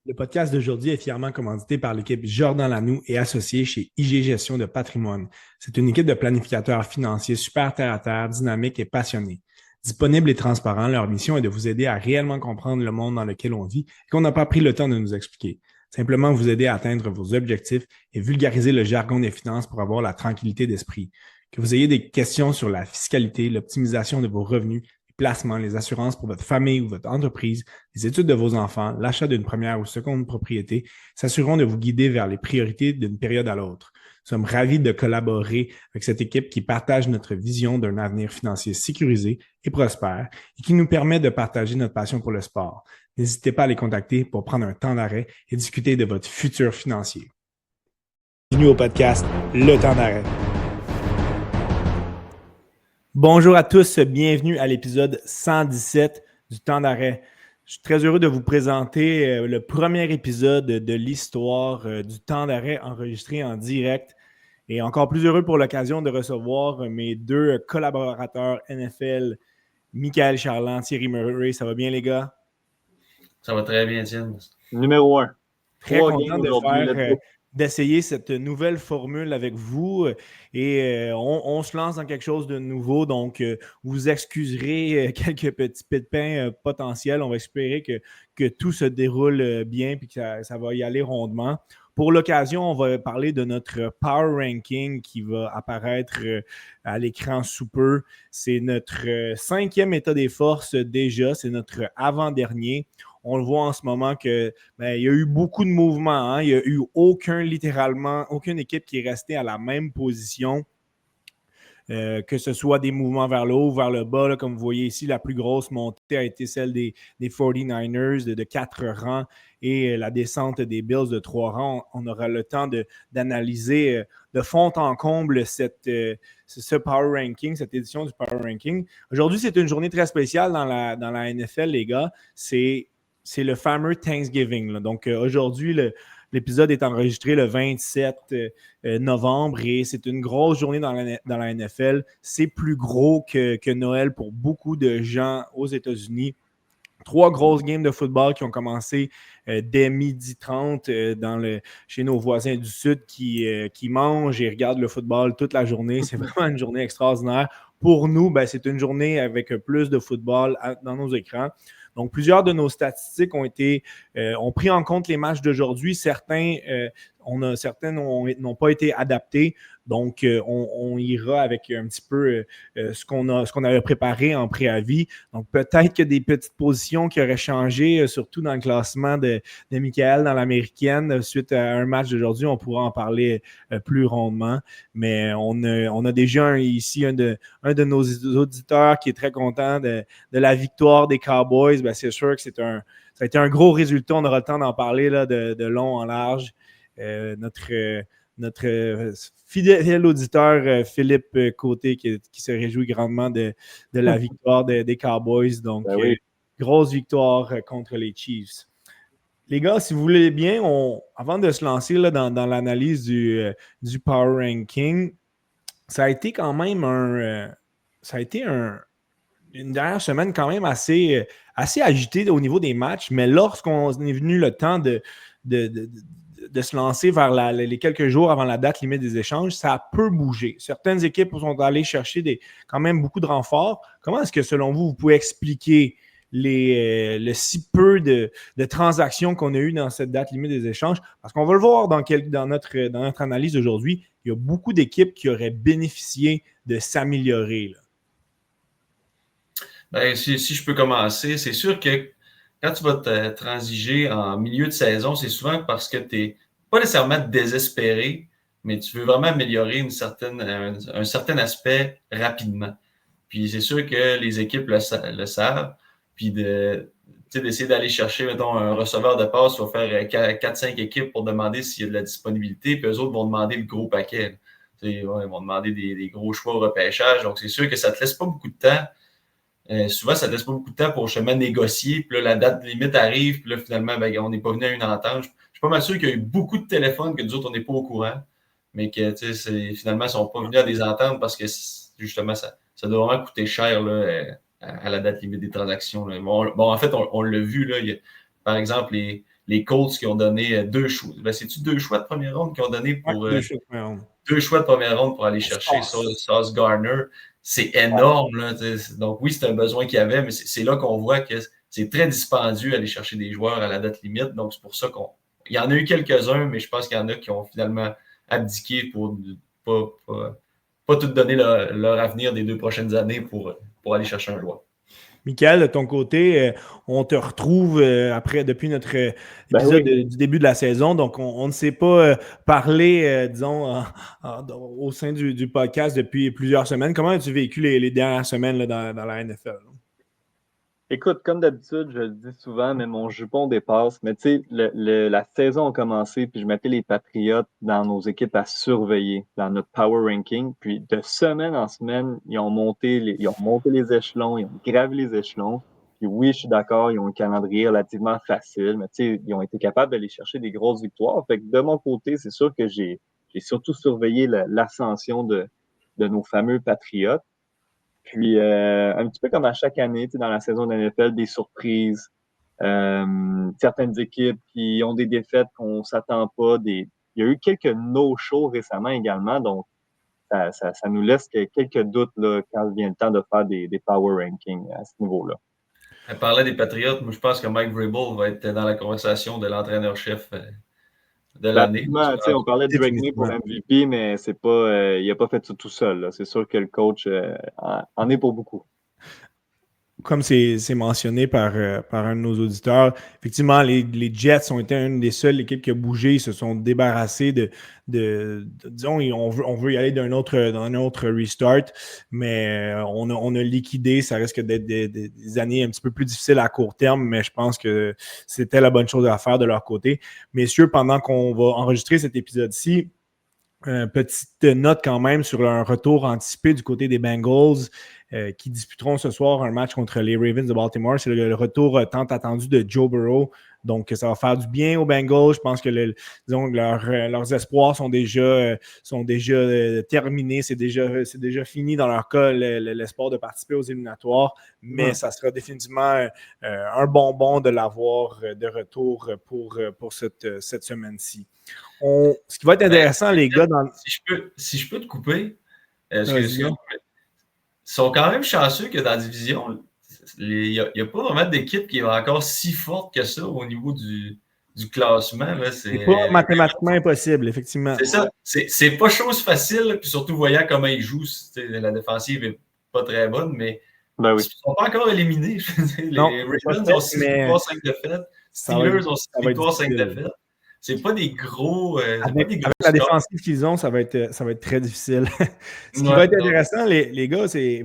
Le podcast d'aujourd'hui est fièrement commandité par l'équipe Jordan Lanoux et associé chez IG Gestion de Patrimoine. C'est une équipe de planificateurs financiers super terre-à-terre, dynamiques et passionnés. Disponibles et transparents, leur mission est de vous aider à réellement comprendre le monde dans lequel on vit et qu'on n'a pas pris le temps de nous expliquer. Simplement vous aider à atteindre vos objectifs et vulgariser le jargon des finances pour avoir la tranquillité d'esprit. Que vous ayez des questions sur la fiscalité, l'optimisation de vos revenus, les placements, les assurances pour votre famille ou votre entreprise, les études de vos enfants, l'achat d'une première ou seconde propriété s'assureront de vous guider vers les priorités d'une période à l'autre. Nous sommes ravis de collaborer avec cette équipe qui partage notre vision d'un avenir financier sécurisé et prospère et qui nous permet de partager notre passion pour le sport. N'hésitez pas à les contacter pour prendre un temps d'arrêt et discuter de votre futur financier. Bienvenue au podcast Le Temps d'arrêt. Bonjour à tous, bienvenue à l'épisode 117 du Temps d'arrêt. Je suis très heureux de vous présenter le premier épisode de l'histoire du Temps d'arrêt enregistré en direct et encore plus heureux pour l'occasion de recevoir mes deux collaborateurs NFL, Michael Charland, Thierry Murray. Ça va bien les gars? Ça va très bien, Tim. Numéro 1. Très 3 content games de aujourd'hui. d'essayer cette nouvelle formule avec vous et on se lance dans quelque chose de nouveau. Donc, vous excuserez quelques petits pépins potentiels. On va espérer que tout se déroule bien et que ça va y aller rondement. Pour l'occasion, on va parler de notre Power Ranking qui va apparaître à l'écran sous peu. C'est notre cinquième état des forces déjà. C'est notre avant-dernier. On le voit en ce moment que il y a eu beaucoup de mouvements. Il n'y a eu littéralement, aucune équipe qui est restée à la même position. Que ce soit des mouvements vers le haut ou vers le bas. Là, comme vous voyez ici, la plus grosse montée a été celle des 49ers de 4 rangs et la descente des Bills de 3 rangs. On aura le temps d'analyser de fond en comble ce Power Ranking, cette édition du Power Ranking. Aujourd'hui, c'est une journée très spéciale dans la NFL, les gars. C'est le fameux Thanksgiving. Là. Donc, aujourd'hui, l'épisode est enregistré le 27 novembre et c'est une grosse journée dans la NFL. C'est plus gros que Noël pour beaucoup de gens aux États-Unis. 3 grosses games de football qui ont commencé dès 12h30 chez nos voisins du Sud qui mangent et regardent le football toute la journée. C'est vraiment une journée extraordinaire. Pour nous, c'est une journée avec plus de football dans nos écrans. Donc, plusieurs de nos statistiques ont pris en compte les matchs d'aujourd'hui. Certains n'ont pas été adaptés. Donc, on ira avec un petit peu ce qu'on avait préparé en préavis. Donc, peut-être que des petites positions qui auraient changé, surtout dans le classement de Michael dans l'américaine, suite à un match d'aujourd'hui. On pourra en parler plus rondement. Mais on a déjà ici un de nos auditeurs qui est très content de la victoire des Cowboys. C'est sûr que ça a été un gros résultat. On aura le temps d'en parler là, de long en large. Notre fidèle auditeur Philippe Côté qui se réjouit grandement de la victoire des Cowboys. Donc, oui. grosse victoire contre les Chiefs. Les gars, si vous voulez bien, avant de se lancer là, dans l'analyse du Power Ranking, ça a été quand même une dernière semaine quand même assez agitée au niveau des matchs, mais lorsqu'on est venu le temps de se lancer vers les quelques jours avant la date limite des échanges, ça a peu bougé. Certaines équipes sont allées chercher quand même beaucoup de renforts. Comment est-ce que, selon vous, vous pouvez expliquer le si peu de transactions qu'on a eues dans cette date limite des échanges? Parce qu'on va le voir dans notre analyse d'aujourd'hui, il y a beaucoup d'équipes qui auraient bénéficié de s'améliorer. Si je peux commencer, c'est sûr que quand tu vas te transiger en milieu de saison, c'est souvent parce que tu n'es pas nécessairement désespéré, mais tu veux vraiment améliorer un certain aspect rapidement. Puis c'est sûr que les équipes le savent. Puis d'essayer d'aller chercher, mettons, un receveur de passe, tu vas faire 4-5 équipes pour demander s'il y a de la disponibilité, puis eux autres vont demander le gros paquet. Ils vont demander des gros choix au repêchage. Donc c'est sûr que ça ne te laisse pas beaucoup de temps. Souvent, ça ne laisse pas beaucoup de temps pour justement négocier. Puis là, la date limite arrive. Puis là, finalement, on n'est pas venu à une entente. Je suis pas mal sûr qu'il y a eu beaucoup de téléphones que nous autres, on n'est pas au courant. Mais que finalement, ils ne sont pas venus à des ententes parce que justement, ça doit vraiment coûter cher à la date limite des transactions. Là. Bon, en fait, on l'a vu. Là, par exemple, les les Colts qui ont donné 2 choix. Ben, c'est-tu 2 choix de première ronde qu'ils ont donné pour Ouais, 2 choix de première ronde. 2 choix de première ronde pour aller chercher Sauce Gardner? C'est énorme. Là, donc oui, c'est un besoin qu'il y avait, mais c'est là qu'on voit que c'est très dispendieux aller chercher des joueurs à la date limite. Donc c'est pour ça qu'il y en a eu quelques-uns, mais je pense qu'il y en a qui ont finalement abdiqué pour pas tout donner leur avenir des 2 prochaines années pour aller chercher un joueur. Michael, de ton côté, on te retrouve depuis notre épisode du début de la saison. Donc, on ne s'est pas parlé, disons, au sein du podcast depuis plusieurs semaines. Comment as-tu vécu les dernières semaines là, dans la NFL? Écoute, comme d'habitude, je le dis souvent, mais mon jupon dépasse. Mais tu sais, la saison a commencé, puis je mettais les Patriotes dans nos équipes à surveiller, dans notre power ranking. Puis de semaine en semaine, ils ont monté les échelons, ils ont gravi les échelons. Puis oui, je suis d'accord, ils ont un calendrier relativement facile, mais tu sais, ils ont été capables d'aller chercher des grosses victoires. Fait que de mon côté, c'est sûr que j'ai surtout surveillé l'ascension de nos fameux Patriotes. Puis, un petit peu comme à chaque année, dans la saison de la NFL, des surprises, certaines équipes qui ont des défaites qu'on s'attend pas. Il y a eu quelques no-shows récemment également, donc ça nous laisse quelques doutes là, quand vient le temps de faire des power rankings à ce niveau-là. Elle parlait des Patriotes. Moi, je pense que Mike Vrabel va être dans la conversation de l'entraîneur-chef de l'année. On parlait de Drake May pour MVP, mais c'est pas, il n'a pas fait ça tout seul. Là. C'est sûr que le coach en est pour beaucoup. Comme c'est mentionné par un de nos auditeurs, effectivement, les Jets ont été une des seules équipes qui a bougé. Ils se sont débarrassés de disons, on veut y aller dans un autre restart, mais on a liquidé. Ça risque d'être des années un petit peu plus difficiles à court terme, mais je pense que c'était la bonne chose à faire de leur côté. Messieurs, pendant qu'on va enregistrer cet épisode-ci, petite note quand même sur un retour anticipé du côté des Bengals qui disputeront ce soir un match contre les Ravens de Baltimore. C'est le retour tant attendu de Joe Burrow. Donc, ça va faire du bien aux Bengals. Je pense que leurs espoirs sont déjà terminés. C'est déjà fini dans leur cas, l'espoir de participer aux éliminatoires. Mais ça sera définitivement un bonbon de l'avoir de retour pour cette semaine-ci. Ce qui va être intéressant, les gars... Si je peux te couper, ils sont quand même chanceux que dans la division, il n'y a pas vraiment d'équipe qui est encore si forte que ça au niveau du classement. C'est pas mathématiquement impossible, effectivement. C'est ça. C'est pas chose facile, puis surtout voyant comment ils jouent. La défensive n'est pas très bonne, mais ils ne sont pas encore éliminés. Les Ravens ont 6 victoires, 5 défaites. Steelers ont 6 victoires, 5 défaites. C'est pas des gros. Avec la défensive qu'ils ont, ça va être très difficile. Ce qui va être intéressant, les gars, c'est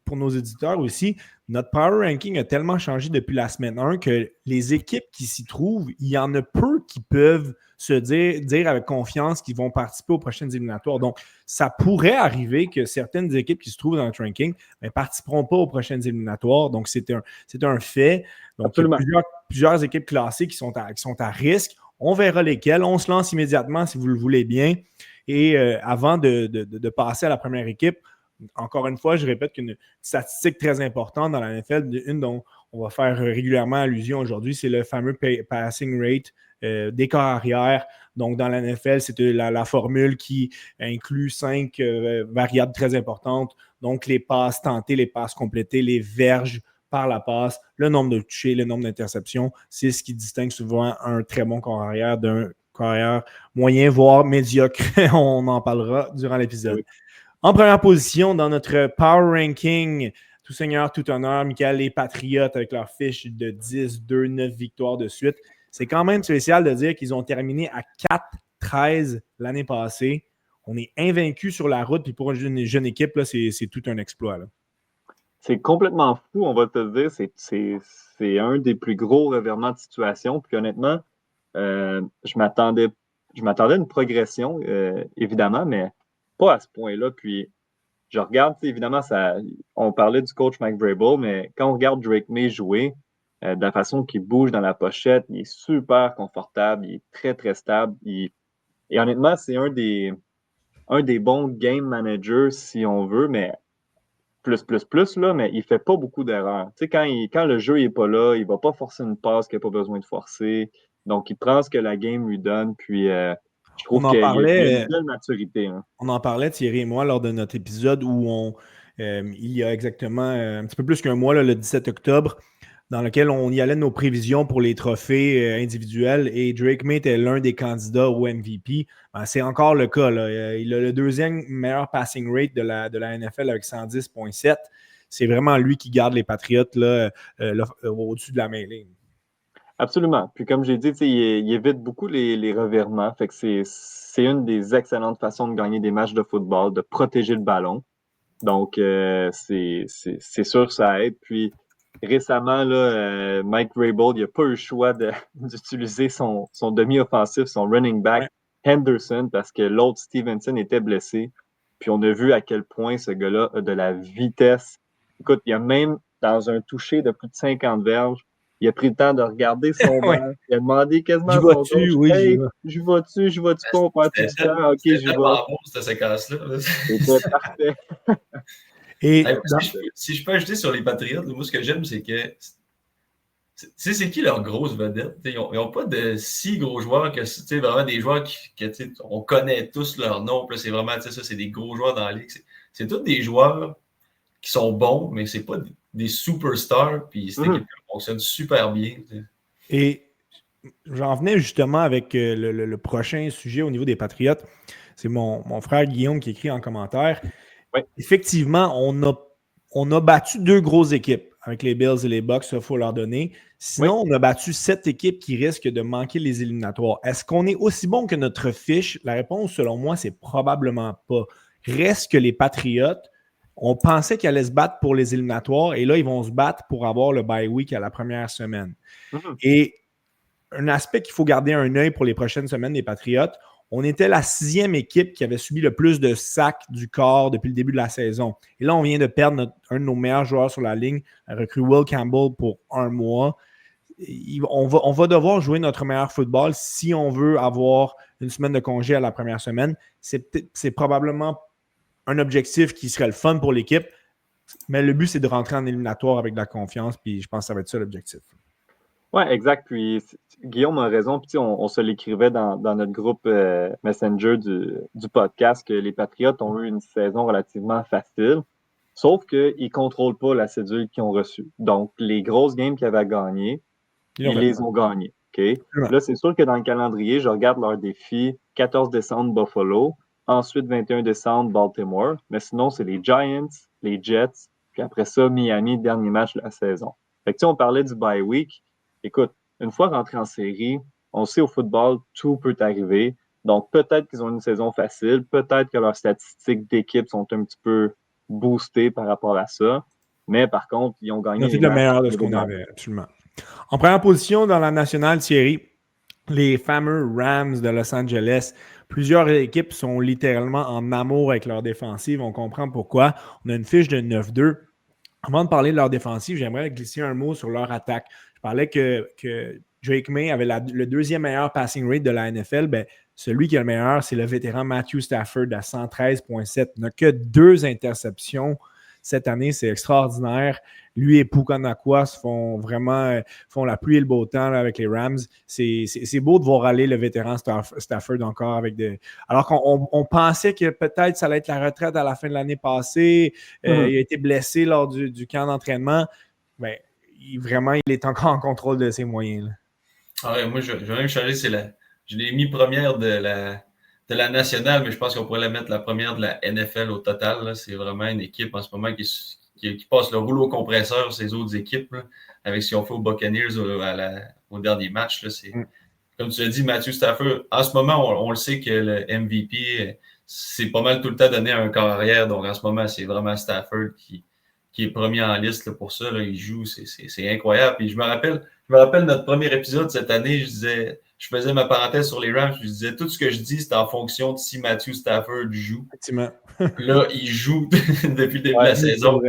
pour nos éditeurs aussi, notre power ranking a tellement changé depuis la semaine 1 que les équipes qui s'y trouvent, il y en a peu qui peuvent se dire avec confiance qu'ils vont participer aux prochaines éliminatoires. Donc, ça pourrait arriver que certaines équipes qui se trouvent dans notre ranking ne participeront pas aux prochaines éliminatoires. Donc, c'est un fait. Donc, il y a plusieurs équipes classées qui sont à risque. On verra lesquelles. On se lance immédiatement si vous le voulez bien. Et avant de passer à la première équipe, encore une fois, je répète qu'une statistique très importante dans la NFL, une dont on va faire régulièrement allusion aujourd'hui, c'est le fameux passing rate des corps arrière. Donc, dans la NFL, c'est la formule qui inclut 5 variables très importantes. Donc, les passes tentées, les passes complétées, les verges par la passe, le nombre de touchés, le nombre d'interceptions. C'est ce qui distingue souvent un très bon corps arrière d'un corps arrière moyen, voire médiocre. On en parlera durant l'épisode. Oui. En première position, dans notre Power Ranking, tout seigneur, tout honneur, Michael, les Patriotes avec leur fiche de 10, 2, 9 victoires de suite. C'est quand même spécial de dire qu'ils ont terminé à 4-13 l'année passée. On est invaincus sur la route, puis pour une jeune équipe, là, c'est tout un exploit. Là. C'est complètement fou, on va te le dire. C'est un des plus gros revirements de situation. Puis honnêtement, je m'attendais à une progression, évidemment, mais pas à ce point-là. Puis je regarde, évidemment, on parlait du coach Mike Vrabel, mais quand on regarde Drake May jouer, de la façon qu'il bouge dans la pochette, il est super confortable, il est très, très stable. Et honnêtement, c'est un des bons game managers, si on veut, mais plus, là, mais il fait pas beaucoup d'erreurs. Tu sais, quand le jeu n'est pas là, il va pas forcer une passe qu'il n'a pas besoin de forcer. Donc, il prend ce que la game lui donne, puis je On trouve en qu'il y a parlait, une belle maturité. Hein. on en parlait, Thierry et moi, lors de notre épisode où il y a exactement un petit peu plus qu'un mois, là, le 17 octobre, dans lequel on y allait de nos prévisions pour les trophées individuels et Drake May était l'un des candidats au MVP. Ben, c'est encore le cas. Là. Il a le deuxième meilleur passing rate de la NFL avec 110,7. C'est vraiment lui qui garde les Patriotes au-dessus de la mêlée. Absolument. Puis comme j'ai dit, il évite beaucoup les revirements. Fait que c'est une des excellentes façons de gagner des matchs de football, de protéger le ballon. Donc, c'est sûr que ça aide. Puis récemment, là, Mike Vrabel, il n'a pas eu le choix d'utiliser son demi-offensif, son running back Ouais. Henderson, parce que l'autre Stevenson était blessé. Puis on a vu à quel point ce gars-là a de la vitesse. Écoute, il a même, dans un toucher de plus de 50 verges, il a pris le temps de regarder son Ouais. banc. Il a demandé quasiment J'y à son vas-tu? coach, Oui, j'y hey, vais. je vais-tu pas, on perd-tu du temps? Ok, C'était j'y vais. tellement bon, cette séquence-là. C'était parfait. Et Hey, si je peux ajouter sur les Patriots, moi, ce que j'aime, c'est que tu sais, c'est qui leur grosse vedette? Ils n'ont pas de si gros joueurs que vraiment des joueurs on connaît tous leur nom. C'est vraiment ça, c'est des gros joueurs dans la ligue. C'est tous des joueurs qui sont bons, mais c'est pas des superstars. Puis cette équipe fonctionne super bien. T'sais. Et j'en venais justement avec le prochain sujet au niveau des Patriotes. C'est mon frère Guillaume qui écrit en commentaire. Oui. Effectivement, on a battu 2 grosses équipes avec les Bills et les Bucks, il faut leur donner. Sinon, on a battu 7 équipes qui risquent de manquer les éliminatoires. Est-ce qu'on est aussi bon que notre fiche? La réponse, selon moi, c'est probablement pas. Reste que les Patriotes, on pensait qu'ils allaient se battre pour les éliminatoires et là, ils vont se battre pour avoir le bye week à la première semaine. Mm-hmm. Et un aspect qu'il faut garder un œil pour les prochaines semaines des Patriotes, on était la 6e équipe qui avait subi le plus de sacs du corps depuis le début de la saison. Et là, on vient de perdre un de nos meilleurs joueurs sur la ligne, la recrue Will Campbell pour 1 mois. On va devoir jouer notre meilleur football si on veut avoir une semaine de congé à la première semaine. C'est probablement un objectif qui serait le fun pour l'équipe, mais le but, c'est de rentrer en éliminatoire avec de la confiance, puis je pense que ça va être ça l'objectif. Oui, exact. Puis Guillaume a raison. Puis on se l'écrivait dans notre groupe Messenger du podcast que les Patriotes ont eu une saison relativement facile, sauf qu'ils ne contrôlent pas la cédule qu'ils ont reçue. Donc, les grosses games qu'ils avaient à gagner, ils les ont gagnées. Okay? Là, c'est sûr que dans le calendrier, je regarde leur défi 14 décembre, Buffalo, ensuite 21 décembre, Baltimore. Mais sinon, c'est les Giants, les Jets, puis après ça, Miami, dernier match de la saison. Fait que on parlait du bye week. Écoute, une fois rentré en série, on sait au football, tout peut arriver. Donc, peut-être qu'ils ont une saison facile, peut-être que leurs statistiques d'équipe sont un petit peu boostées par rapport à ça. Mais par contre, ils ont gagné. Ils ont fait le meilleur de ce qu'on avait, absolument. En première position dans la nationale, Thierry, les fameux Rams de Los Angeles. Plusieurs équipes sont littéralement en amour avec leur défensive. On comprend pourquoi. On a une fiche de 9-2. Avant de parler de leur défensive, j'aimerais glisser un mot sur leur attaque. Je parlais que Drake May avait le deuxième meilleur passing rate de la NFL. Ben, celui qui est le meilleur, c'est le vétéran Matthew Stafford à 113,7. Il n'a que 2 interceptions cette année, c'est extraordinaire. Lui et Puka Nacua font la pluie et le beau temps là, avec les Rams. C'est beau de voir aller le vétéran Stafford encore avec des. Alors qu'on pensait que peut-être ça allait être la retraite à la fin de l'année passée. Il a été blessé lors du camp d'entraînement. Ben, il est encore en contrôle de ses moyens. Là. Ah ouais, moi, je vais même changer. Je l'ai mis première de la nationale, mais je pense qu'on pourrait la mettre la première de la NFL au total. Là. C'est vraiment une équipe en ce moment qui passe le rouleau compresseur sur ces autres équipes, là, avec ce qu'ils ont fait aux Buccaneers au dernier match. Là, comme tu l'as dit, Matthew Stafford, en ce moment, on le sait que le MVP, c'est pas mal tout le temps donné à un corps arrière. Donc, en ce moment, c'est vraiment Stafford qui est premier en liste là, pour ça. Là, il joue, c'est incroyable. Puis je me rappelle notre premier épisode cette année, je faisais ma parenthèse sur les Rams, je disais tout ce que je dis, c'est en fonction de si Matthew Stafford joue. Effectivement. Là, il joue depuis le début de la saison.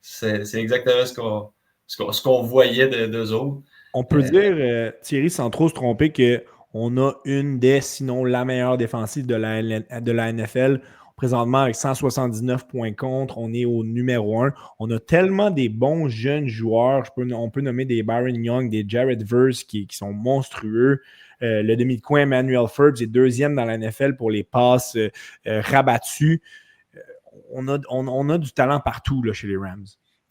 C'est exactement ce qu'on voyait d'eux autres. On peut dire, Thierry, sans trop se tromper, qu'on a une des, sinon la meilleure défensive de la NFL. On présentement avec 179 points contre. On est au numéro 1. On a tellement des bons jeunes joueurs. On peut nommer des Byron Young, des Jared Verse qui sont monstrueux. Le demi de coin Emmanuel Forbes est deuxième dans la NFL pour les passes rabattues. On a du talent partout là, chez les Rams.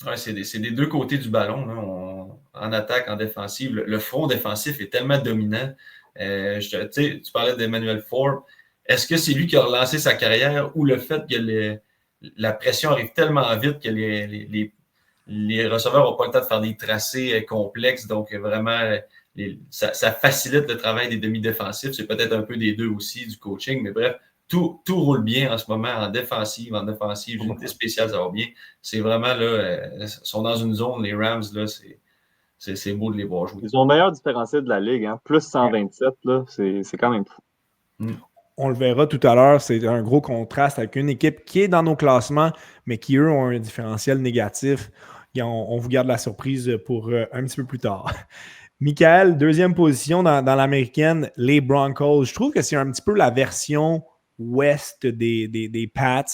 Ouais, c'est des deux côtés du ballon. Là. En attaque, en défensive. Le front défensif est tellement dominant. Tu parlais d'Emmanuel Forbes. Est-ce que c'est lui qui a relancé sa carrière ou le fait que la pression arrive tellement vite que les receveurs n'ont pas le temps de faire des tracés complexes? Donc, vraiment, ça facilite le travail des demi-défensifs. C'est peut-être un peu des deux aussi, du coaching. Mais bref, tout roule bien en ce moment en défensive, unité spéciale, ça va bien. C'est vraiment, là, ils sont dans une zone, les Rams, là, c'est beau de les voir jouer. Ils ont le meilleur différentiel de la Ligue, hein? Plus 127, là, c'est quand même fou. On le verra tout à l'heure, c'est un gros contraste avec une équipe qui est dans nos classements, mais qui, eux, ont un différentiel négatif. On vous garde la surprise pour un petit peu plus tard. Michael, deuxième position dans l'américaine, les Broncos. Je trouve que c'est un petit peu la version ouest des Pats.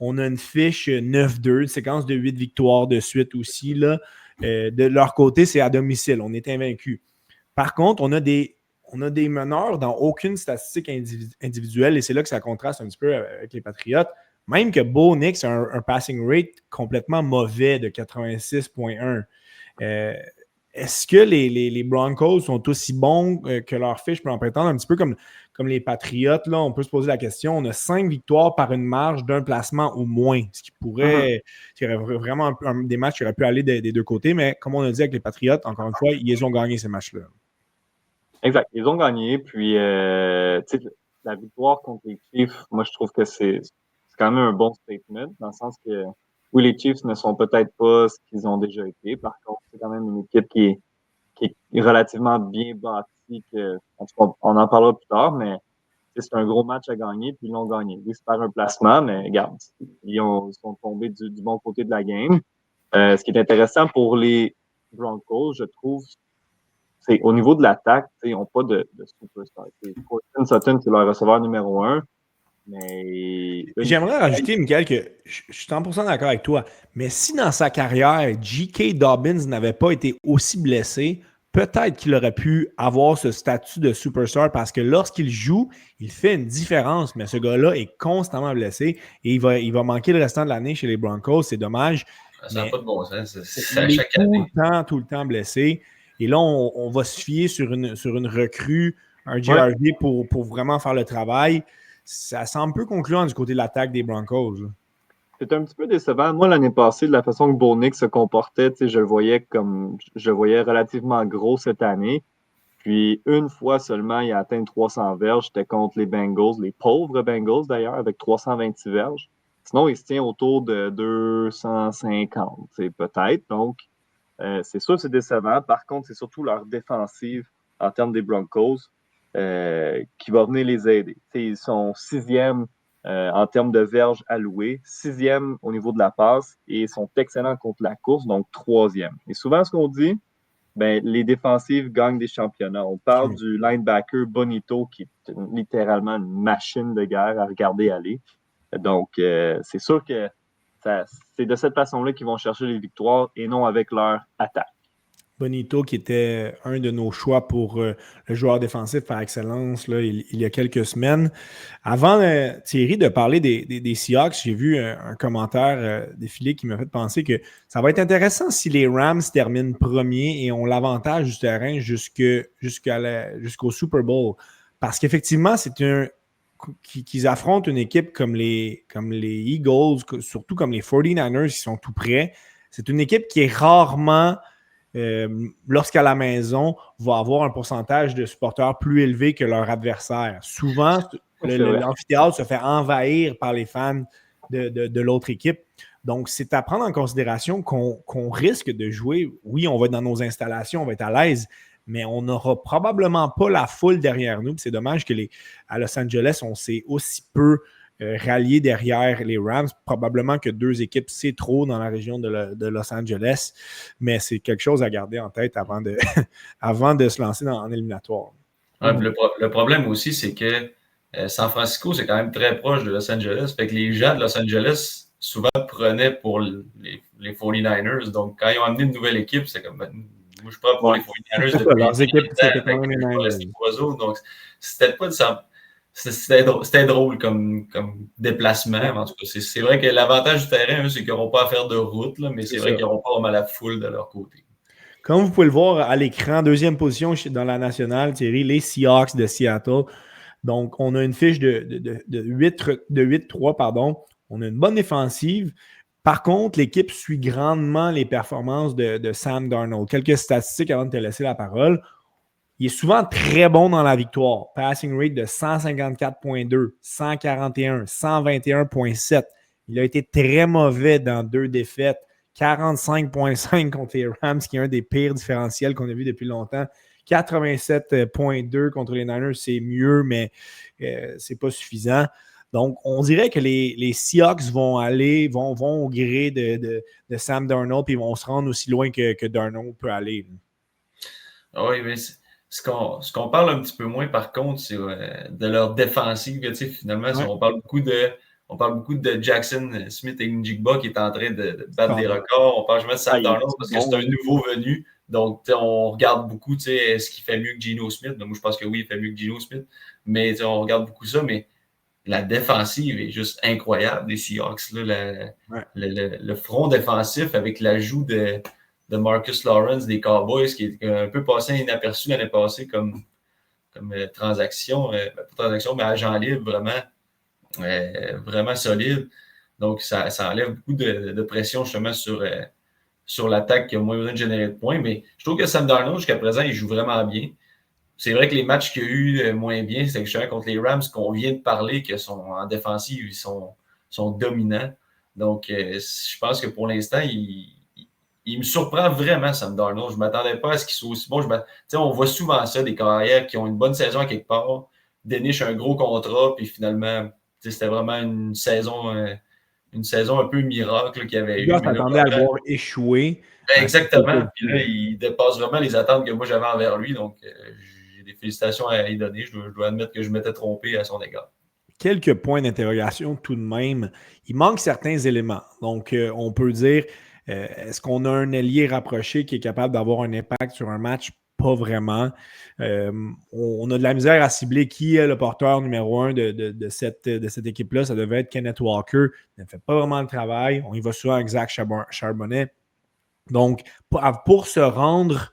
On a une fiche 9-2, une séquence de 8 victoires de suite aussi. Là. De leur côté, c'est à domicile. On est invaincus. Par contre, on a des meneurs dans aucune statistique individuelle et c'est là que ça contraste un petit peu avec les Patriots. Même que Bo Nix a un passing rate complètement mauvais de 86,1. Est-ce que les Broncos sont aussi bons que leur fiche peut en prétendre? Un petit peu comme les Patriots, là, on peut se poser la question. On a 5 victoires par une marge d'un placement ou moins, ce qui pourrait... Il y aurait vraiment des matchs qui auraient pu aller des deux côtés, mais comme on a dit avec les Patriots, encore une fois, ils ont gagné ces matchs-là. Exact. Ils ont gagné. Puis, la victoire contre les Chiefs, moi, je trouve que c'est quand même un bon statement, dans le sens que, oui, les Chiefs ne sont peut-être pas ce qu'ils ont déjà été. Par contre, c'est quand même une équipe qui est relativement bien bâtie. En tout cas, on en parlera plus tard, mais c'est un gros match à gagner, puis ils l'ont gagné. Oui, c'est par un placement, mais regarde, ils sont tombés du bon côté de la game. Ce qui est intéressant pour les Broncos, je trouve, c'est au niveau de l'attaque, ils n'ont pas de superstar. Courtland Sutton, c'est leur receveur numéro 1. Mais j'aimerais rajouter, Michael, que je suis 100% d'accord avec toi, mais si dans sa carrière, J.K. Dobbins n'avait pas été aussi blessé, peut-être qu'il aurait pu avoir ce statut de superstar parce que lorsqu'il joue, il fait une différence, mais ce gars-là est constamment blessé et il va manquer le restant de l'année chez les Broncos. C'est dommage. Ça n'a pas de bon sens. C'est à chaque année. Tout le temps blessé. Et là, on va se fier sur une recrue, un JRD pour vraiment faire le travail. Ça semble peu concluant du côté de l'attaque des Broncos. Là. C'est un petit peu décevant. Moi, l'année passée, de la façon que Bo Nix se comportait, je le voyais relativement gros cette année. Puis, une fois seulement, il a atteint 300 verges. C'était contre les Bengals, les pauvres Bengals d'ailleurs, avec 326 verges. Sinon, il se tient autour de 250, peut-être. Donc, c'est sûr que c'est décevant. Par contre, c'est surtout leur défensive en termes des Broncos qui va venir les aider. Ils sont 6e en termes de verges allouées, 6e au niveau de la passe et sont excellents contre la course, donc 3e. Et souvent, ce qu'on dit, les défensives gagnent des championnats. On parle du linebacker Bonito qui est littéralement une machine de guerre à regarder aller. Donc, c'est sûr que c'est de cette façon-là qu'ils vont chercher les victoires et non avec leur attaque. Bonito, qui était un de nos choix pour le joueur défensif par excellence là, il y a quelques semaines. Avant, Thierry, de parler des Seahawks, j'ai vu un commentaire défiler qui m'a fait penser que ça va être intéressant si les Rams terminent premiers et ont l'avantage du terrain jusqu'au Super Bowl. Parce qu'effectivement, c'est qu'ils affrontent une équipe comme les Eagles, surtout comme les 49ers qui sont tout près. C'est une équipe qui est rarement... lorsqu'à la maison, va avoir un pourcentage de supporters plus élevé que leur adversaire. Souvent, l'amphithéâtre se fait envahir par les fans de l'autre équipe. Donc, c'est à prendre en considération qu'on risque de jouer. Oui, on va être dans nos installations, on va être à l'aise, mais on n'aura probablement pas la foule derrière nous. Puis c'est dommage à Los Angeles, on s'est aussi peu rallier derrière les Rams. Probablement que 2 équipes, c'est trop dans la région de Los Angeles, mais c'est quelque chose à garder en tête avant de se lancer en éliminatoire. Le problème aussi, c'est que San Francisco, c'est quand même très proche de Los Angeles. Fait que les gens de Los Angeles souvent prenaient pour les 49ers. Donc, quand ils ont amené une nouvelle équipe, c'est comme moi, je prends pour les 49ers depuis leurs équipes, c'était quand fait que même les je vais Niners. rester pour eux autres. Donc, c'était pas c'était drôle comme déplacement. En tout cas, c'est vrai que l'avantage du terrain, c'est qu'ils n'auront pas à faire de route, là, mais c'est vrai qu'ils n'auront pas vraiment la foule de leur côté. Comme vous pouvez le voir à l'écran, deuxième position dans la nationale, Thierry, les Seahawks de Seattle. Donc, on a une fiche de 8-3, pardon. On a une bonne défensive. Par contre, l'équipe suit grandement les performances de Sam Darnold. Quelques statistiques avant de te laisser la parole. Il est souvent très bon dans la victoire. Passing rate de 154.2, 141, 121.7. Il a été très mauvais dans 2 défaites. 45.5 contre les Rams, qui est un des pires différentiels qu'on a vu depuis longtemps. 87.2 contre les Niners, c'est mieux, mais c'est pas suffisant. Donc, on dirait que les Seahawks vont au gré de Sam Darnold, puis ils vont se rendre aussi loin que Darnold peut aller. Oui, mais ce qu'on parle un petit peu moins, par contre, c'est de leur défensive. Tu sais, finalement, on parle beaucoup de Jackson Smith et Njigba qui est en train de battre des records. On parle jamais de Sam Darnold parce que c'est un nouveau venu. Donc, on regarde beaucoup, tu sais, est-ce qu'il fait mieux que Geno Smith? Moi, je pense que oui, il fait mieux que Geno Smith. Mais on regarde beaucoup ça, mais la défensive est juste incroyable des Seahawks. Là, le front défensif avec l'ajout de Marcus Lawrence des Cowboys, qui est un peu passé inaperçu l'année passée comme transaction, pas transaction, mais agent libre, vraiment solide. Donc, ça enlève beaucoup de pression justement sur l'attaque qui a moins besoin de générer de points. Mais je trouve que Sam Darnold, jusqu'à présent, il joue vraiment bien. C'est vrai que les matchs qu'il y a eu moins bien, c'est justement contre les Rams qu'on vient de parler, qui sont en défensive, ils sont dominants. Donc, je pense que pour l'instant, il me surprend vraiment, Sam Darnold. Je ne m'attendais pas à ce qu'il soit aussi bon. On voit souvent ça, des carrières qui ont une bonne saison à quelque part, dénichent un gros contrat, puis finalement, c'était vraiment une saison un peu miracle qu'il y avait eu. Je m'attendais à le voir échouer. Exactement. Puis là, il dépasse vraiment les attentes que moi j'avais envers lui. Donc, j'ai des félicitations à lui donner. Je dois admettre que je m'étais trompé à son égard. Quelques points d'interrogation tout de même. Il manque certains éléments. Donc, on peut dire, est-ce qu'on a un ailier rapproché qui est capable d'avoir un impact sur un match? Pas vraiment. On a de la misère à cibler qui est le porteur numéro 1 de cette équipe-là. Ça devait être Kenneth Walker. Il ne fait pas vraiment le travail. On y va souvent avec Zach Charbonnet. Donc, pour se rendre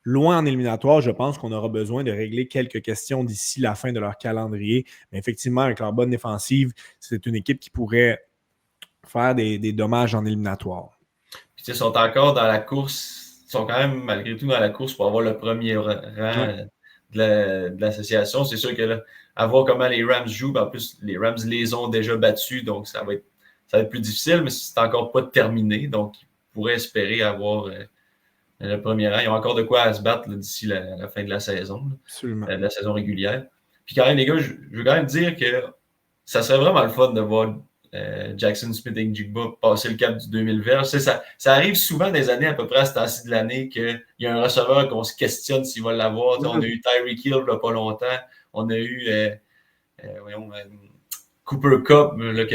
loin en éliminatoire, je pense qu'on aura besoin de régler quelques questions d'ici la fin de leur calendrier. Mais effectivement, avec leur bonne défensive, c'est une équipe qui pourrait faire des dommages en éliminatoire. Puis, ils sont encore dans la course. Ils sont quand même, malgré tout, dans la course pour avoir le premier rang de l'association. C'est sûr que là, à voir comment les Rams jouent, en plus, les Rams les ont déjà battus, donc ça va être plus difficile, mais c'est encore pas terminé. Donc, ils pourraient espérer avoir le premier rang. Ils ont encore de quoi à se battre d'ici la fin de la saison, Absolument. De la saison régulière. Puis quand même, les gars, je veux quand même dire que ça serait vraiment le fun de voir Jackson Smith et Njigba passer le cap du 2000 verges. Ça arrive souvent des années à peu près à ce temps-ci de l'année qu'il y a un receveur qu'on se questionne s'il va l'avoir. On a eu Tyreek Hill il n'y a pas longtemps. On a eu Cooper Kupp il y a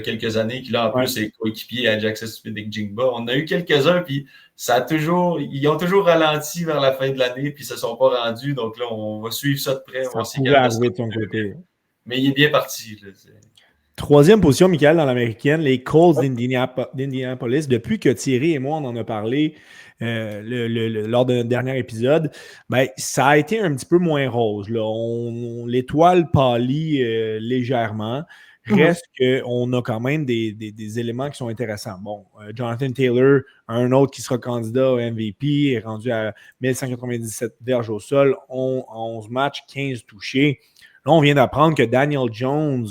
quelques années, qui là en plus est coéquipier à Jackson Smith et Njigba. On a eu quelques-uns, puis ils ont toujours ralenti vers la fin de l'année, puis ils ne se sont pas rendus. Donc là, on va suivre ça de près. Ça pourrait arriver de son côté. Mais il est bien parti. Là, Troisième position, Michael, dans l'américaine, les Colts d'Indianapolis. Depuis que Thierry et moi, on en a parlé lors de notre dernier épisode, ça a été un petit peu moins rose. Là. L'étoile pâlit légèrement. Reste qu'on a quand même des éléments qui sont intéressants. Bon, Jonathan Taylor, un autre qui sera candidat au MVP, est rendu à 1197 verges au sol, 11 matchs, 15 touchés. Là, on vient d'apprendre que Daniel Jones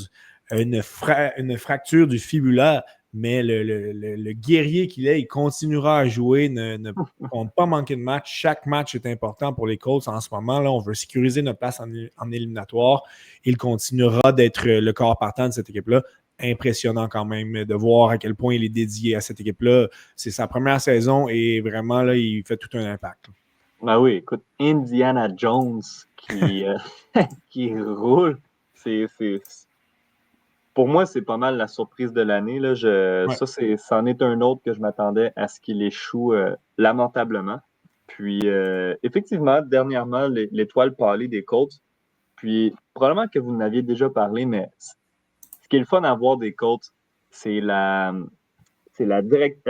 une fracture du fibula, mais le guerrier qu'il est, il continuera à jouer, ne compte pas manquer de match. Chaque match est important pour les Colts en ce moment. Là, on veut sécuriser notre place en éliminatoire. Il continuera d'être le corps partant de cette équipe-là. Impressionnant quand même de voir à quel point il est dédié à cette équipe-là. C'est sa première saison et vraiment, là, il fait tout un impact. Ben oui, écoute, Indiana Jones qui roule. Pour moi, c'est pas mal la surprise de l'année. Là. Ouais. C'en est un autre que je m'attendais à ce qu'il échoue lamentablement. Puis, effectivement, dernièrement, l'étoile pâlie des Colts. Puis, probablement que vous en aviez déjà parlé, mais ce qui est le fun à voir des Colts, c'est est-ce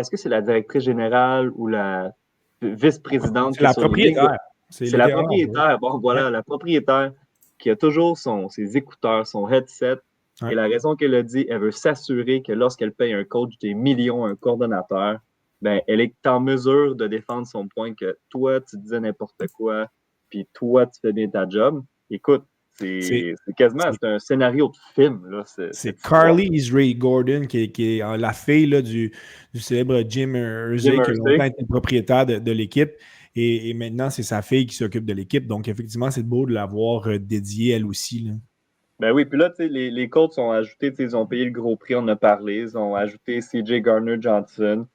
que c'est la directrice générale ou la vice-présidente C'est qui est la sur les lignes? propriétaire. C'est la littéralement, propriétaire. Bon, voilà, ouais. la propriétaire qui a toujours ses écouteurs, son headset. Ouais. Et la raison qu'elle a dit, elle veut s'assurer que lorsqu'elle paye un coach des millions, un coordonnateur, ben, elle est en mesure de défendre son point que toi, tu disais n'importe quoi, puis toi, tu fais bien ta job. Écoute, C'est c'est quasiment c'est- c'est un scénario de film, là, c'est cette histoire. Carly Israel Gordon, qui est la fille là, du célèbre Jim Jim Irsay, qui a longtemps Irsay. été le propriétaire de l'équipe. Et maintenant, c'est sa fille qui s'occupe de l'équipe. Donc, effectivement, c'est beau de l'avoir dédiée elle aussi, là. Ben oui, puis là, tu sais, les Colts ont ajouté, tu sais, ils ont payé le gros prix, on en a parlé. Ils ont ajouté CJ Gardner-Johnson.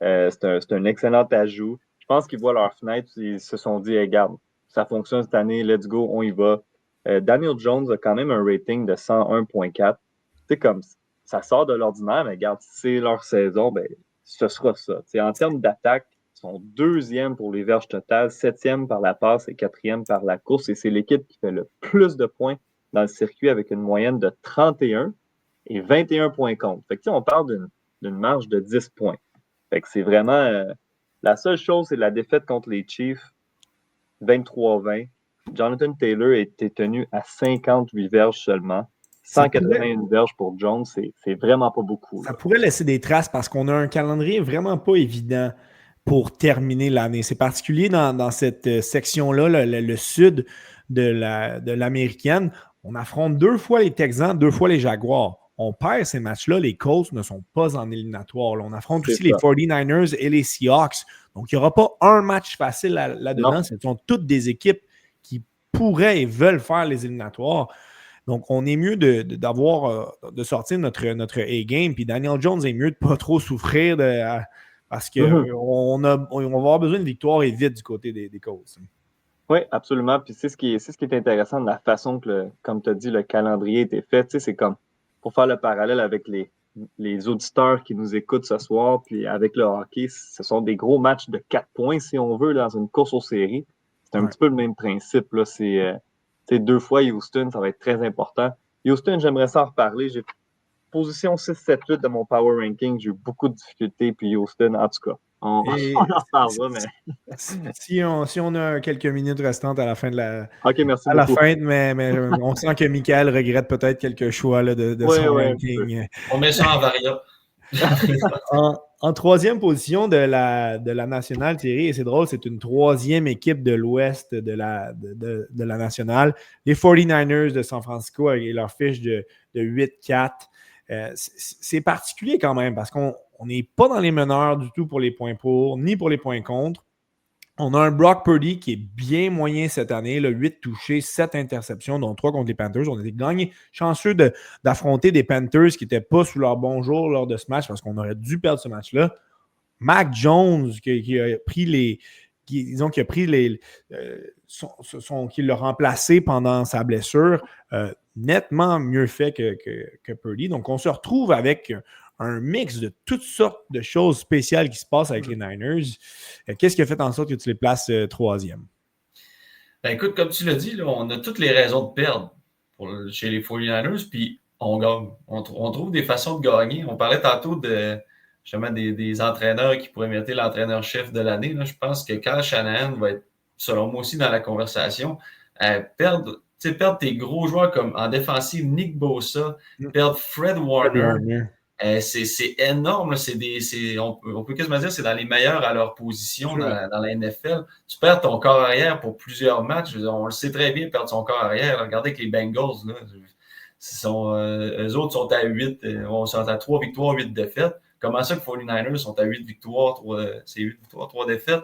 C'est un excellent ajout. Je pense qu'ils voient leur fenêtre, ils se sont dit, hey, regarde, ça fonctionne cette année, let's go, on y va. Daniel Jones a quand même un rating de 101,4. Tu sais, comme ça sort de l'ordinaire, mais regarde, si c'est leur saison, ben, ce sera ça. Tu sais, en termes d'attaque, ils sont deuxième pour les verges totales, septième par la passe et quatrième par la course. Et c'est l'équipe qui fait le plus de points dans le circuit avec une moyenne de 31 et 21 points contre. Fait que, on parle d'une marge de 10 points. Fait que c'est vraiment. La seule chose, c'est la défaite contre les Chiefs, 23-20. Jonathan Taylor a été tenu à 58 verges seulement. 181 verges pour Jones, c'est vraiment pas beaucoup. Ça pourrait laisser des traces parce qu'on a un calendrier vraiment pas évident pour terminer l'année. C'est particulier dans cette section-là, le sud de l'américaine. On affronte 2 fois les Texans, 2 fois les Jaguars. On perd ces matchs-là, les Colts ne sont pas en éliminatoire. Là, on affronte aussi les 49ers et les Seahawks. Donc, il n'y aura pas un match facile là-dedans. Ce sont toutes des équipes qui pourraient et veulent faire les éliminatoires. Donc, on est mieux de sortir notre A-game. Puis Daniel Jones est mieux de ne pas trop souffrir parce qu'on va avoir besoin de victoire et vite du côté des Colts. Oui, absolument. Puis c'est ce qui est intéressant de la façon que, comme tu as dit, le calendrier était fait. Tu sais, c'est comme, pour faire le parallèle avec les auditeurs qui nous écoutent ce soir, puis avec le hockey, ce sont des gros matchs de 4 points, si on veut, dans une course aux séries. C'est un petit peu le même principe, là. C'est 2 fois Houston, ça va être très important. Houston, j'aimerais ça en reparler. J'ai position 6-7-8 de mon power ranking. J'ai eu beaucoup de difficultés, puis Houston, en tout cas. On en reparlera, mais. Si on a quelques minutes restantes à la fin de la. OK, merci à beaucoup. La fin, mais on sent que Michael regrette peut-être quelques choix là, de son ranking. On met ça en variable. En troisième position de la nationale, Thierry, et c'est drôle, c'est une troisième équipe de l'Ouest de la nationale. Les 49ers de San Francisco avec leur fiche de 8-4. C'est particulier quand même parce qu'on n'est pas dans les meneurs du tout pour les points pour, ni pour les points contre. On a un Brock Purdy qui est bien moyen cette année, là, 8 touchés, 7 interceptions, dont 3 contre les Panthers. On a été chanceux d'affronter des Panthers qui n'étaient pas sous leur bon jour lors de ce match parce qu'on aurait dû perdre ce match-là. Mac Jones qui a pris qui l'a remplacé pendant sa blessure, nettement mieux fait que Purdy. Donc, on se retrouve avec un mix de toutes sortes de choses spéciales qui se passent avec les Niners. Qu'est-ce qui a fait en sorte que tu les places troisième? Ben écoute, comme tu l'as dit, là, on a toutes les raisons de perdre chez les 49ers, puis on gagne. On trouve des façons de gagner. On parlait tantôt justement des entraîneurs qui pourraient mériter l'entraîneur-chef de l'année. Là. Je pense que Kyle Shanahan va être, selon moi aussi, dans la conversation. Perdre tes gros joueurs comme en défensive, Nick Bosa, perdre Fred Warner. C'est énorme. Là. On peut quasiment dire que c'est dans les meilleurs à leur position dans la NFL. Tu perds ton corps arrière pour plusieurs matchs. On le sait très bien, perdre son corps arrière. Regardez avec les Bengals. Là, eux autres sont à 8. On sont à 3 victoires, 8 défaites. Comment ça que les 49ers sont à 8 victoires, 3 défaites?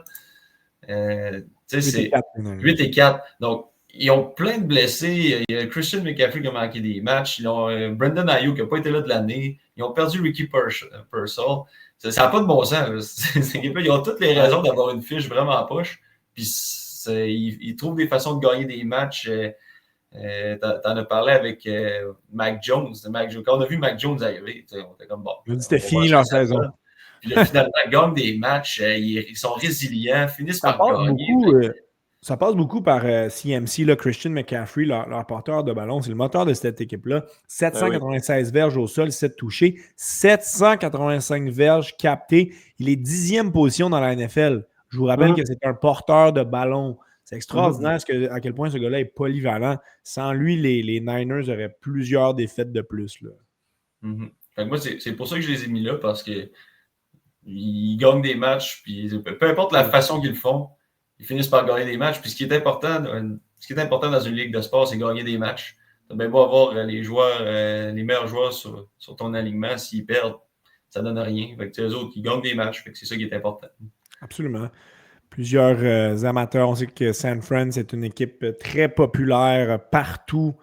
C'est 8 et 4. Donc, ils ont plein de blessés. Il y a Christian McCaffrey qui a manqué des matchs. Ils ont Brandon Ayuk qui n'a pas été là de l'année. Ils ont perdu Ricky Pearsall. Ça n'a pas de bon sens. Ils ont toutes les raisons d'avoir une fiche vraiment poche. Puis ils trouvent des façons de gagner des matchs T'en as parlé avec Mac Jones. Quand on a vu Mac Jones arriver, on était comme bon. On a dit c'était fini leur saison. Puis là, finalement, ils gagnent des matchs, ils sont résilients, finissent Ça par passe gagner. beaucoup, ça passe beaucoup par CMC, là, Christian McCaffrey, leur porteur de ballon. C'est le moteur de cette équipe-là. 796 verges au sol, 7 touchés, 785 verges captées. Il est 10e position dans la NFL. Je vous rappelle que c'est un porteur de ballon. C'est extraordinaire à quel point ce gars-là est polyvalent. Sans lui, les Niners auraient plusieurs défaites de plus. Là. Fait que moi, c'est pour ça que je les ai mis là, parce que ils gagnent des matchs, puis peu importe la façon qu'ils le font, ils finissent par gagner des matchs. Puis ce qui est important dans une ligue de sport, c'est gagner des matchs. Tu as bien beau avoir les meilleurs joueurs sur ton alignement, s'ils perdent, ça ne donne rien. Fait que eux autres, ils gagnent des matchs. Fait que c'est ça qui est important. Absolument. Plusieurs amateurs, on sait que San Fran, c'est une équipe très populaire partout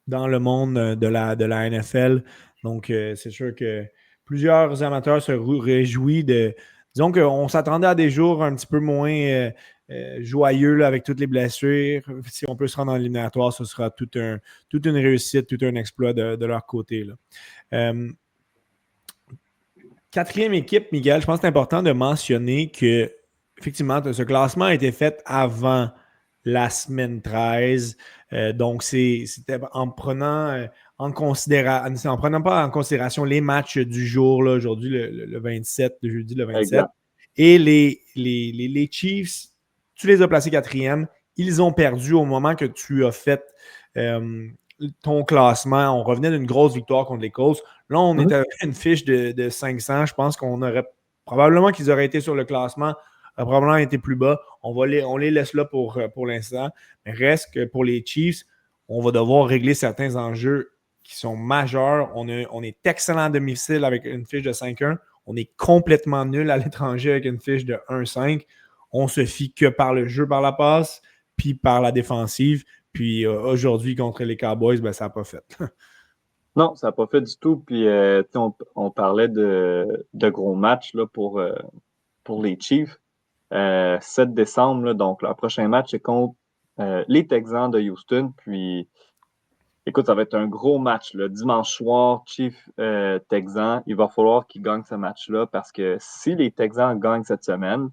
dans le monde de la NFL. Donc, c'est sûr que plusieurs amateurs se réjouissent de... Disons qu'on s'attendait à des jours un petit peu moins joyeux là, avec toutes les blessures. Si on peut se rendre en éliminatoire, ce sera toute une réussite, tout un exploit de leur côté. Là. Quatrième équipe, Miguel, je pense que c'est important de mentionner que effectivement, ce classement a été fait avant la semaine 13. Donc, c'était en prenant pas en considération les matchs du jour, là, aujourd'hui, le 27, le jeudi le 27. Exact. Et les Chiefs, tu les as placés quatrième. Ils ont perdu au moment que tu as fait ton classement. On revenait d'une grosse victoire contre les Colts. Là, on était avec une fiche de 500. Je pense qu'on aurait probablement qu'ils auraient été sur le classement, probablement été plus bas. On les laisse là pour l'instant. Mais reste que pour les Chiefs, on va devoir régler certains enjeux qui sont majeurs. On est excellent à domicile avec une fiche de 5-1. On est complètement nul à l'étranger avec une fiche de 1-5. On se fie que par le jeu, par la passe, puis par la défensive. Puis aujourd'hui, contre les Cowboys, ben, ça n'a pas fait. Non, ça n'a pas fait du tout. Puis on parlait de gros matchs là, pour les Chiefs. 7 décembre, là, donc leur prochain match est contre les Texans de Houston. Puis, écoute, ça va être un gros match. Là. Dimanche soir, Chiefs Texans, il va falloir qu'ils gagnent ce match-là parce que si les Texans gagnent cette semaine,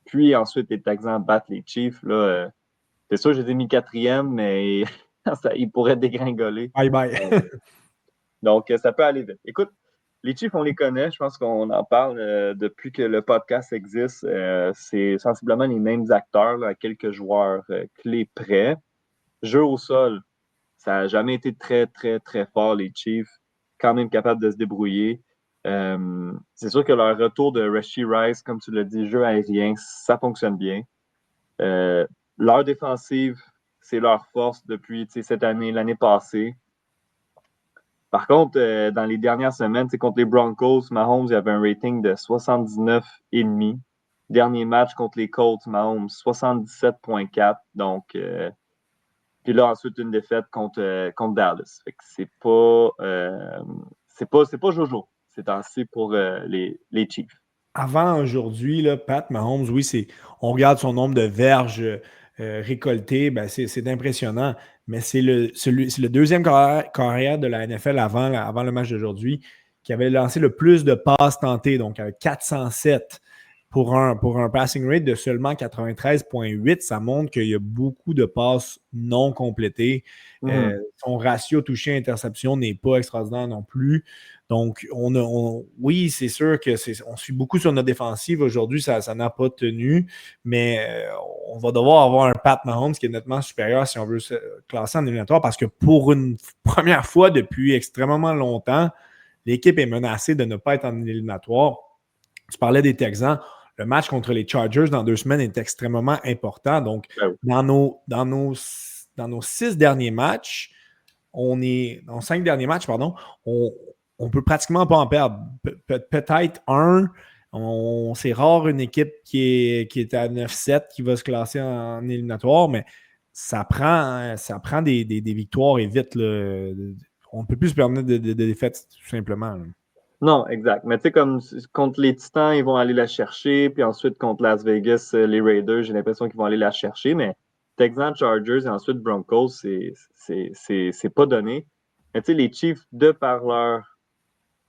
puis ensuite les Texans battent les Chiefs, là, c'est sûr, je les ai mis quatrième, mais ils pourraient dégringoler. Bye bye. Donc, ça peut aller vite. Écoute, les Chiefs, on les connaît. Je pense qu'on en parle depuis que le podcast existe. C'est sensiblement les mêmes acteurs, là, quelques joueurs clés près. Jeu au sol, ça n'a jamais été très, très, très fort, les Chiefs. Quand même capables de se débrouiller. C'est sûr que leur retour de Rashee Rice, comme tu l'as dit, jeu aérien, ça fonctionne bien. Leur défensive, c'est leur force depuis cette année, l'année passée. Par contre, dans les dernières semaines, contre les Broncos, Mahomes il avait un rating de 79,5. Dernier match contre les Colts, Mahomes, 77,4. Donc, puis là, ensuite, une défaite contre Dallas. Fait que c'est pas Jojo. C'est ainsi pour les Chiefs. Avant aujourd'hui, là, Pat Mahomes, oui, on regarde son nombre de verges récoltées, ben c'est impressionnant. Mais c'est le deuxième carrière de la NFL avant le match d'aujourd'hui qui avait lancé le plus de passes tentées, donc avec 407 pour un passing rate de seulement 93,8. Ça montre qu'il y a beaucoup de passes non complétées. Son ratio touché-interception n'est pas extraordinaire non plus. Donc, oui, c'est sûr qu'on suit beaucoup sur notre défensive. Aujourd'hui, ça n'a pas tenu, mais on va devoir avoir un Pat Mahomes qui est nettement supérieur si on veut se classer en éliminatoire parce que pour une première fois depuis extrêmement longtemps, l'équipe est menacée de ne pas être en éliminatoire. Tu parlais des Texans. Le match contre les Chargers dans 2 semaines est extrêmement important. Donc, dans nos 6 derniers matchs, dans 5 derniers matchs, pardon, on peut pratiquement pas en perdre. Peut-être un. C'est rare une équipe qui est à 9-7 qui va se classer en éliminatoire, mais ça prend des victoires et vite. Là. On ne peut plus se permettre de défaites, tout simplement. Là. Non, exact. Mais tu sais, comme contre les Titans, ils vont aller la chercher, puis ensuite contre Las Vegas, les Raiders, j'ai l'impression qu'ils vont aller la chercher, mais Texans, Chargers et ensuite Broncos, c'est pas donné. Mais tu sais, les Chiefs, de par leur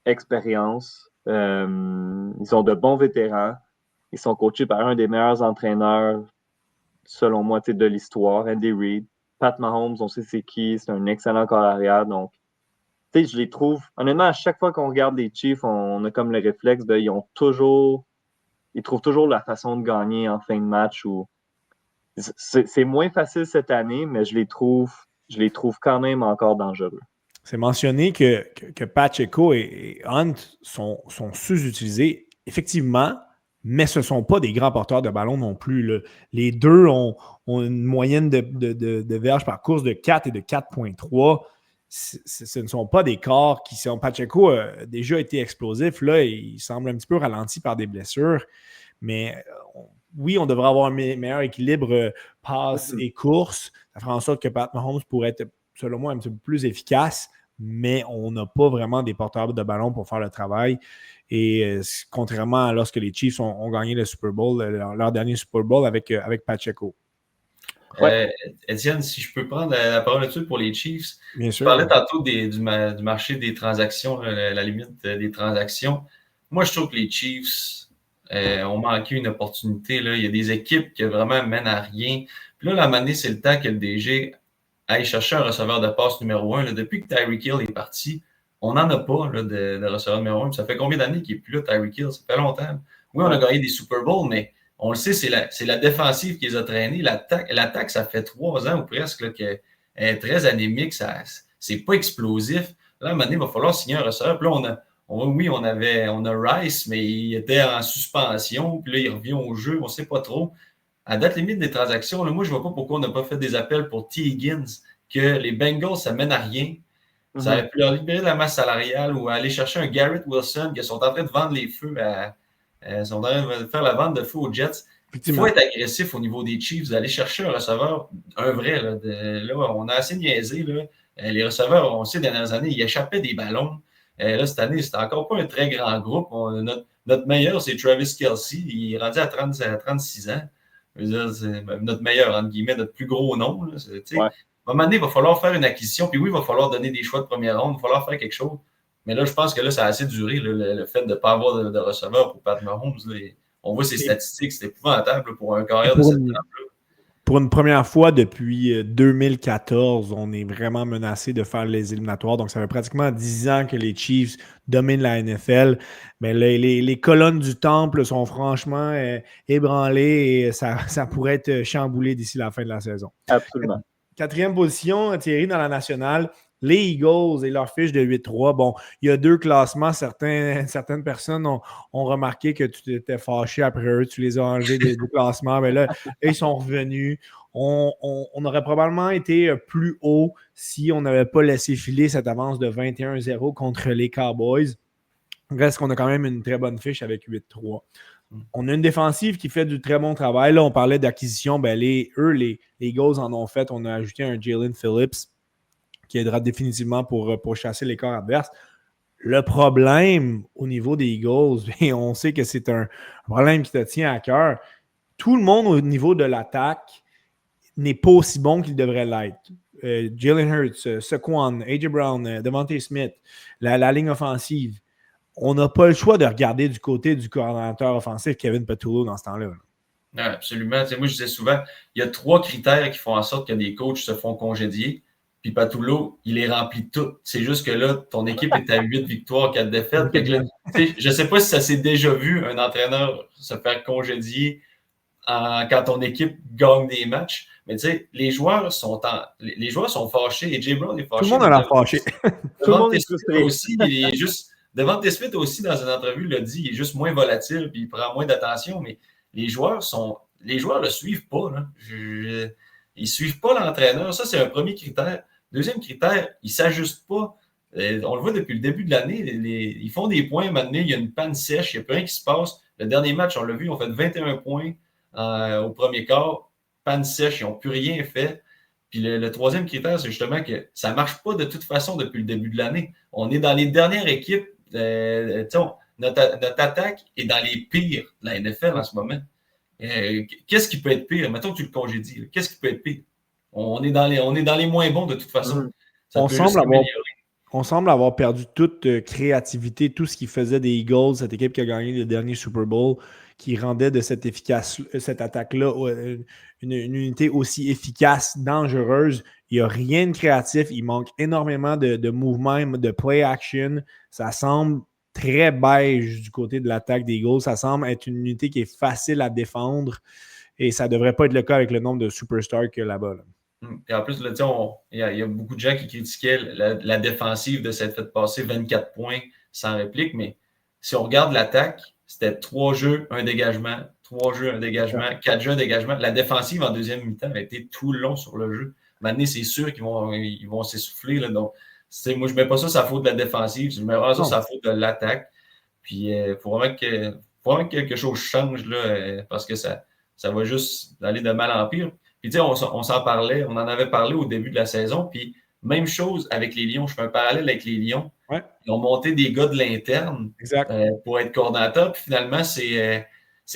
expérience, ils ont de bons vétérans. Ils sont coachés par un des meilleurs entraîneurs, selon moi, de l'histoire, Andy Reid. Pat Mahomes, on sait c'est qui, c'est un excellent corps arrière. Donc, tu sais, je les trouve, honnêtement, à chaque fois qu'on regarde les Chiefs, on a comme le réflexe ils trouvent toujours la façon de gagner en fin de match. C'est moins facile cette année, mais je les trouve quand même encore dangereux. C'est mentionné que Pacheco et Hunt sont sous-utilisés, effectivement, mais ce ne sont pas des grands porteurs de ballon non plus. Là. Les deux ont une moyenne de verges par course de 4 et de 4,3. Ce ne sont pas des corps qui sont... Pacheco a déjà été explosif. Là, il semble un petit peu ralenti par des blessures, mais oui, on devrait avoir un meilleur équilibre passe et course. Ça fera en sorte que Pat Mahomes pourrait être, selon moi, un petit peu plus efficace, mais on n'a pas vraiment des porteurs de ballon pour faire le travail. Et contrairement à lorsque les Chiefs ont gagné le Super Bowl, leur dernier Super Bowl avec Pacheco. Étienne, si je peux prendre la parole là-dessus pour les Chiefs. Bien sûr. Tu parlais tantôt du marché des transactions, la limite des transactions. Moi, je trouve que les Chiefs ont manqué une opportunité. Là. Il y a des équipes qui vraiment mènent à rien. Puis là, la manée, c'est le temps que le DG aille chercher un receveur de passe numéro 1. Là. Depuis que Tyreek Hill est parti, on n'en a pas là, de receveur numéro 1. Ça fait combien d'années qu'il n'est plus là, Tyreek Hill? Ça fait longtemps. Oui, on a gagné des Super Bowls, mais on le sait, c'est la défensive qui les a traînés. L'attaque, ça fait 3 ans ou presque qu'elle est très anémique. C'est pas explosif. Là, à un moment donné, il va falloir signer un receveur. Puis là, on a Rice, mais il était en suspension. Puis là, il revient au jeu. On ne sait pas trop. À date limite des transactions, là, moi, je ne vois pas pourquoi on n'a pas fait des appels pour T. Higgins, que les Bengals, ça mène à rien. Ça aurait pu leur libérer de la masse salariale ou aller chercher un Garrett Wilson qui sont en train de vendre les feux ils sont en train de faire la vente de feu aux Jets. Il faut être agressif au niveau des Chiefs, d'aller chercher un receveur, un vrai. Là, on a assez niaisé. Là. Les receveurs, on sait, les dernières années, ils échappaient des ballons. Là, cette année, c'était encore pas un très grand groupe. Notre meilleur, c'est Travis Kelce. Il est rendu à 36 ans. Je veux dire, c'est notre meilleur, entre guillemets, notre plus gros nom. Là. À un moment donné, il va falloir faire une acquisition. Puis oui, il va falloir donner des choix de première ronde. Il va falloir faire quelque chose. Mais là, je pense que là, ça a assez duré, le fait de ne pas avoir de receveur pour Pat Mahomes. On voit ses statistiques, c'est épouvantable pour un carrière de cette table-là. Pour une première fois depuis 2014, on est vraiment menacé de faire les éliminatoires. Donc, ça fait pratiquement 10 ans que les Chiefs dominent la NFL. Mais les colonnes du temple sont franchement ébranlées et ça pourrait être chamboulé d'ici la fin de la saison. Absolument. 4e position, Thierry, dans la nationale. Les Eagles et leur fiche de 8-3. Bon, il y a 2 classements. Certaines personnes ont remarqué que tu t'étais fâché après eux. Tu les as enlevés des classements. Mais là, ils sont revenus. On aurait probablement été plus haut si on n'avait pas laissé filer cette avance de 21-0 contre les Cowboys. Reste qu'on a quand même une très bonne fiche avec 8-3. On a une défensive qui fait du très bon travail. Là, on parlait d'acquisition. Ben, les Eagles en ont fait. On a ajouté un Jalen Phillips qui aidera définitivement pour chasser les corps adverses. Le problème au niveau des Eagles, et on sait que c'est un problème qui te tient à cœur, tout le monde au niveau de l'attaque n'est pas aussi bon qu'il devrait l'être. Jalen Hurts, Saquon, A.J. Brown, Devontae Smith, la ligne offensive. On n'a pas le choix de regarder du côté du coordonnateur offensif Kevin Patullo dans ce temps-là. Non, absolument. Moi, je disais souvent, il y a 3 critères qui font en sorte que des coachs se font congédier. Puis Patullo, il les remplit toutes. C'est juste que là, ton équipe est à 8 victoires, 4 défaites. Je ne sais pas si ça s'est déjà vu, un entraîneur se faire congédier quand ton équipe gagne des matchs. Mais tu sais, les joueurs sont fâchés. Et Jay Brown est fâché. Tout le monde a l'air fâché. Tout le monde est frustré. Devontae Smith aussi, dans une entrevue, l'a dit, il est juste moins volatile puis il prend moins d'attention. Mais les joueurs le suivent pas. Là. Ils ne suivent pas l'entraîneur. Ça, c'est un premier critère. Deuxième critère, ils ne s'ajustent pas. On le voit depuis le début de l'année. Ils font des points. Maintenant, il y a une panne sèche. Il n'y a plus rien qui se passe. Le dernier match, on l'a vu, on fait 21 points au premier quart. Panne sèche, ils n'ont plus rien fait. Puis le troisième critère, c'est justement que ça ne marche pas de toute façon depuis le début de l'année. On est dans les dernières équipes. Notre attaque est dans les pires de la NFL en ce moment. Qu'est-ce qui peut être pire? Mettons que tu le congédies. Qu'est-ce qui peut être pire? On est dans les moins bons de toute façon. Ça peut juste s'améliorer. On semble avoir perdu toute créativité, tout ce qui faisait des Eagles, cette équipe qui a gagné le dernier Super Bowl, qui rendait de cette attaque-là une unité aussi efficace, dangereuse. Il n'y a rien de créatif. Il manque énormément de mouvement, de play action. Ça semble très beige du côté de l'attaque des Eagles. Ça semble être une unité qui est facile à défendre et ça ne devrait pas être le cas avec le nombre de superstars qu'il y a là-bas. Et en plus, là, il y a beaucoup de gens qui critiquaient la défensive de s'être fait passer 24 points sans réplique, mais si on regarde l'attaque, c'était 3 jeux, un dégagement, 3 jeux, un dégagement, 4 jeux, un dégagement. La défensive en deuxième mi-temps a été tout le long sur le jeu. Maintenant, c'est sûr qu'ils vont s'essouffler. Là, donc, moi, je ne mets pas ça sur la faute de la défensive, je mets vraiment ça sur la faute de l'attaque. Puis, il faut vraiment que quelque chose change là, parce que ça va juste aller de mal en pire. Puis, tu sais, on s'en parlait, on en avait parlé au début de la saison. Puis, même chose avec les Lions. Je fais un parallèle avec les Lions. Ouais. Ils ont monté des gars de l'interne pour être coordinateur. Puis, finalement, c'est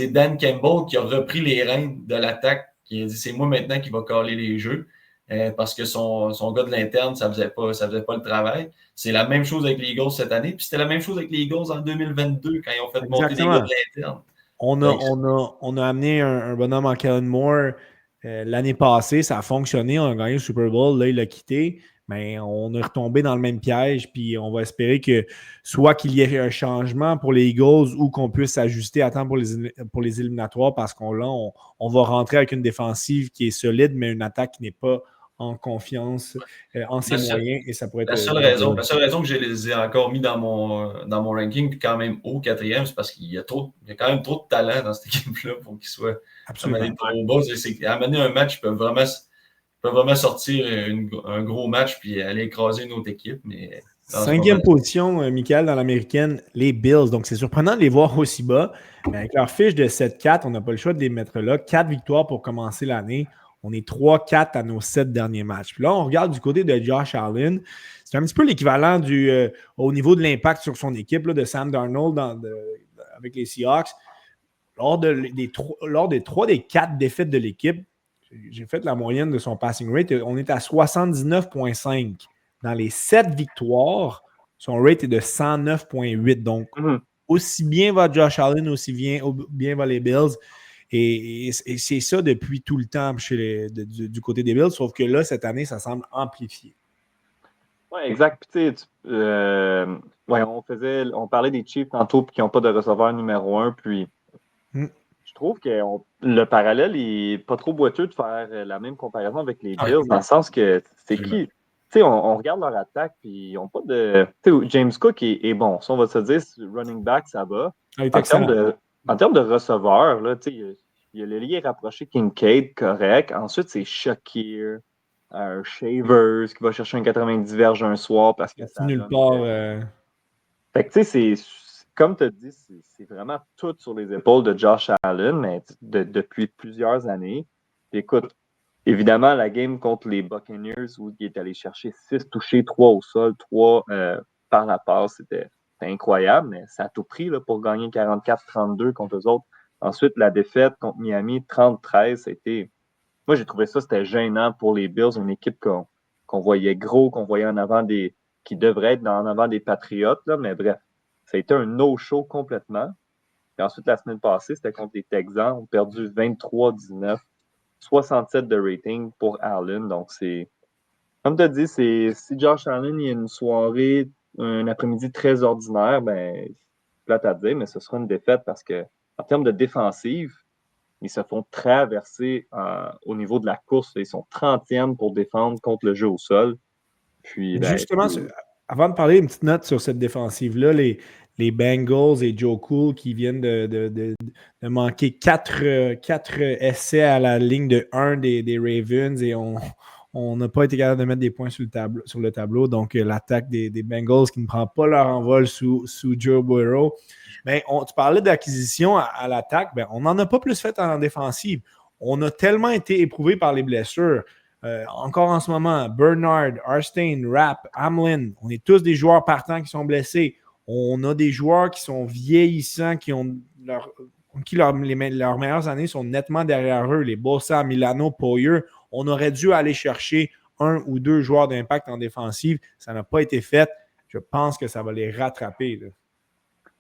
Dan Campbell qui a repris les rênes de l'attaque, qui a dit c'est moi maintenant qui va caler les jeux. Parce que son gars de l'interne, ça faisait pas le travail. C'est la même chose avec les Eagles cette année. Puis, c'était la même chose avec les Eagles en 2022 quand ils ont fait monter des gars de l'interne. On a amené un bonhomme en Kellen Moore l'année passée, ça a fonctionné, on a gagné le Super Bowl, là il l'a quitté, mais on est retombé dans le même piège, puis on va espérer que soit qu'il y ait un changement pour les Eagles ou qu'on puisse s'ajuster à temps pour les éliminatoires parce qu'on va rentrer avec une défensive qui est solide, mais une attaque qui n'est pas en confiance en ses moyens et ça pourrait être... La seule raison que je les ai encore mis dans mon ranking, puis quand même au 4e, c'est parce qu'il y a quand même trop de talent dans cette équipe-là pour qu'il soit amené trop bas. À amener un match, ils peuvent vraiment sortir un gros match puis aller écraser une autre équipe. Mais 5e position, Michael, dans l'américaine, les Bills. Donc, c'est surprenant de les voir aussi bas. Mais avec leur fiche de 7-4, on n'a pas le choix de les mettre là. 4 victoires pour commencer l'année. On est 3-4 à nos 7 derniers matchs. Puis là, on regarde du côté de Josh Allen. C'est un petit peu l'équivalent au niveau de l'impact sur son équipe là, de Sam Darnold avec les Seahawks. Lors des 3 des 4 défaites de l'équipe, j'ai fait la moyenne de son passing rate. On est à 79,5. Dans les 7 victoires, son rate est de 109,8. Donc, aussi bien va Josh Allen, aussi bien va les Bills. Et c'est ça depuis tout le temps du côté des Bills, sauf que là, cette année, ça semble amplifié. Oui, exact. Puis, on parlait des Chiefs tantôt qui n'ont pas de receveur numéro 1. Puis, je trouve que le parallèle n'est pas trop boiteux de faire la même comparaison avec les Bills, dans le sens que c'est qui. Tu sais, on regarde leur attaque, puis ils n'ont pas de. Tu sais, James Cook est bon. Si on va se dire, running back, ça va. En termes de receveurs, là, tu sais, il y a le lien rapproché Kincaid, correct. Ensuite, c'est Shakir, Shavers qui va chercher un 90 verges un soir parce que c'est nulle part. Fait que, tu sais, comme tu as dit, c'est vraiment tout sur les épaules de Josh Allen, mais depuis plusieurs années. Puis, écoute, évidemment, la game contre les Buccaneers où il est allé chercher 6 touchés, 3 au sol, 3 par la passe, c'était incroyable, mais ça a tout pris là, pour gagner 44-32 contre eux autres. Ensuite, la défaite contre Miami, 30-13, c'était... Moi, j'ai trouvé ça, c'était gênant pour les Bills, une équipe qu'on voyait gros, qu'on voyait en avant qui devrait être en avant des Patriotes, là, mais bref, ça a été un no-show complètement. Et ensuite, la semaine passée, c'était contre les Texans, on a perdu 23-19, 67 de rating pour Allen, donc c'est... Comme tu as dit, si Josh Allen, il y a une soirée, un après-midi très ordinaire, ben, c'est plate à dire, mais ce sera une défaite parce que en termes de défensive, ils se font traverser au niveau de la course. Ils sont 30e pour défendre contre le jeu au sol. Puis, justement, avant de parler, une petite note sur cette défensive-là, les Bengals et Joe Cool qui viennent de manquer 4 essais à la ligne de 1 des Ravens et on n'a pas été capable de mettre des points sur le tableau. Donc, l'attaque des Bengals qui ne prend pas leur envol sous Joe Burrow. Mais tu parlais d'acquisition à l'attaque. Ben, on n'en a pas plus fait en défensive. On a tellement été éprouvé par les blessures. Encore en ce moment, Bernard, Arstein, Rapp, Hamlin, on est tous des joueurs partants qui sont blessés. On a des joueurs qui sont vieillissants, qui ont leurs meilleures années sont nettement derrière eux. Les Bosa, Milano, Poyer, on aurait dû aller chercher 1 ou 2 joueurs d'impact en défensive. Ça n'a pas été fait. Je pense que ça va les rattraper. Là.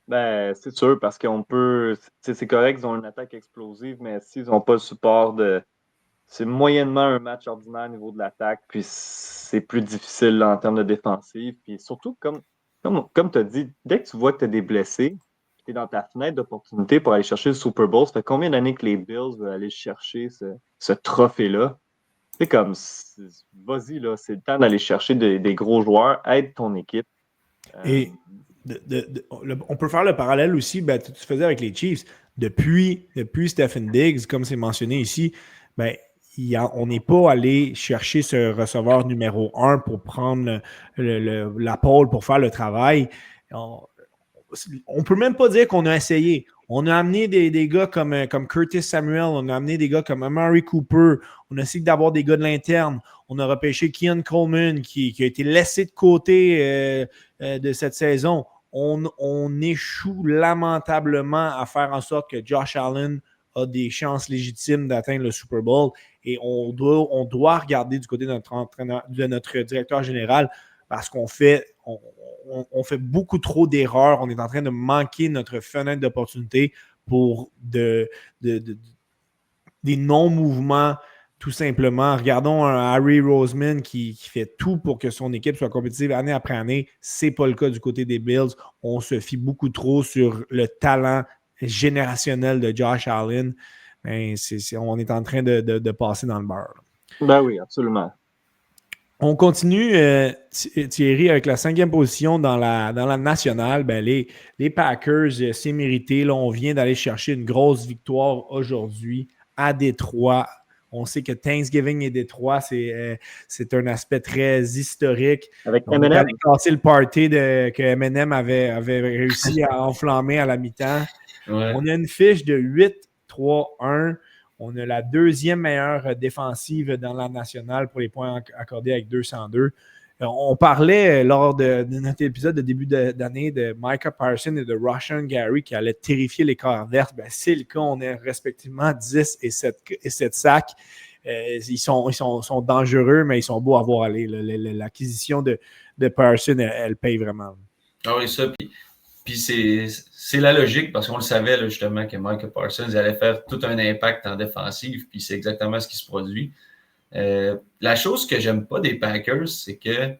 Ben, c'est sûr, parce qu'on peut. C'est correct, ils ont une attaque explosive, mais s'ils n'ont pas le support de. C'est moyennement un match ordinaire au niveau de l'attaque, puis c'est plus difficile là, en termes de défensive. Puis surtout, comme tu as dit, dès que tu vois que tu as des blessés, tu es dans ta fenêtre d'opportunité pour aller chercher le Super Bowl. Ça fait combien d'années que les Bills veulent aller chercher ce trophée-là? C'est comme, vas-y, là, c'est le temps d'aller chercher des gros joueurs, aide ton équipe. Et on peut faire le parallèle aussi, ben, tu faisais avec les Chiefs. Depuis Stephen Diggs, comme c'est mentionné ici, ben, on n'est pas allé chercher ce receveur numéro 1 pour prendre la pole pour faire le travail. On ne peut même pas dire qu'on a essayé. On a amené des gars comme Curtis Samuel, on a amené des gars comme Amari Cooper, on a essayé d'avoir des gars de l'interne. On a repêché Keon Coleman qui a été laissé de côté de cette saison. On échoue lamentablement à faire en sorte que Josh Allen a des chances légitimes d'atteindre le Super Bowl. Et on doit regarder du côté de notre directeur général parce qu'on fait beaucoup trop d'erreurs. On est en train de manquer notre fenêtre d'opportunité pour des non-mouvements, tout simplement. Regardons un Harry Roseman qui fait tout pour que son équipe soit compétitive année après année. Ce n'est pas le cas du côté des Bills. On se fie beaucoup trop sur le talent générationnel de Josh Allen. Ben, on est en train de passer dans le beurre. Ben oui, absolument. On continue, Thierry, avec la 5e position dans la nationale. Ben, les Packers, c'est mérité. Là, on vient d'aller chercher une grosse victoire aujourd'hui à Détroit. On sait que Thanksgiving et Détroit, c'est un aspect très historique. Avec on a M&M. cassé le party que M&M avait réussi à enflammer à la mi-temps. Ouais. On a une fiche de 8-3-1. On a la 2e meilleure défensive dans la nationale pour les points accordés avec 202. On parlait lors de notre épisode de début d'année de Micah Parsons et de Rashan Gary qui allaient terrifier les corps adverses. Ben, c'est le cas. On a respectivement 10 et 7 sacs. Ils sont dangereux, mais ils sont beaux à voir aller. L'acquisition de Parsons, elle paye vraiment. Ah oui, ça. Puis c'est la logique parce qu'on le savait là, justement que Micah Parsons allait faire tout un impact en défensive, puis c'est exactement ce qui se produit. La chose que j'aime pas des Packers, c'est que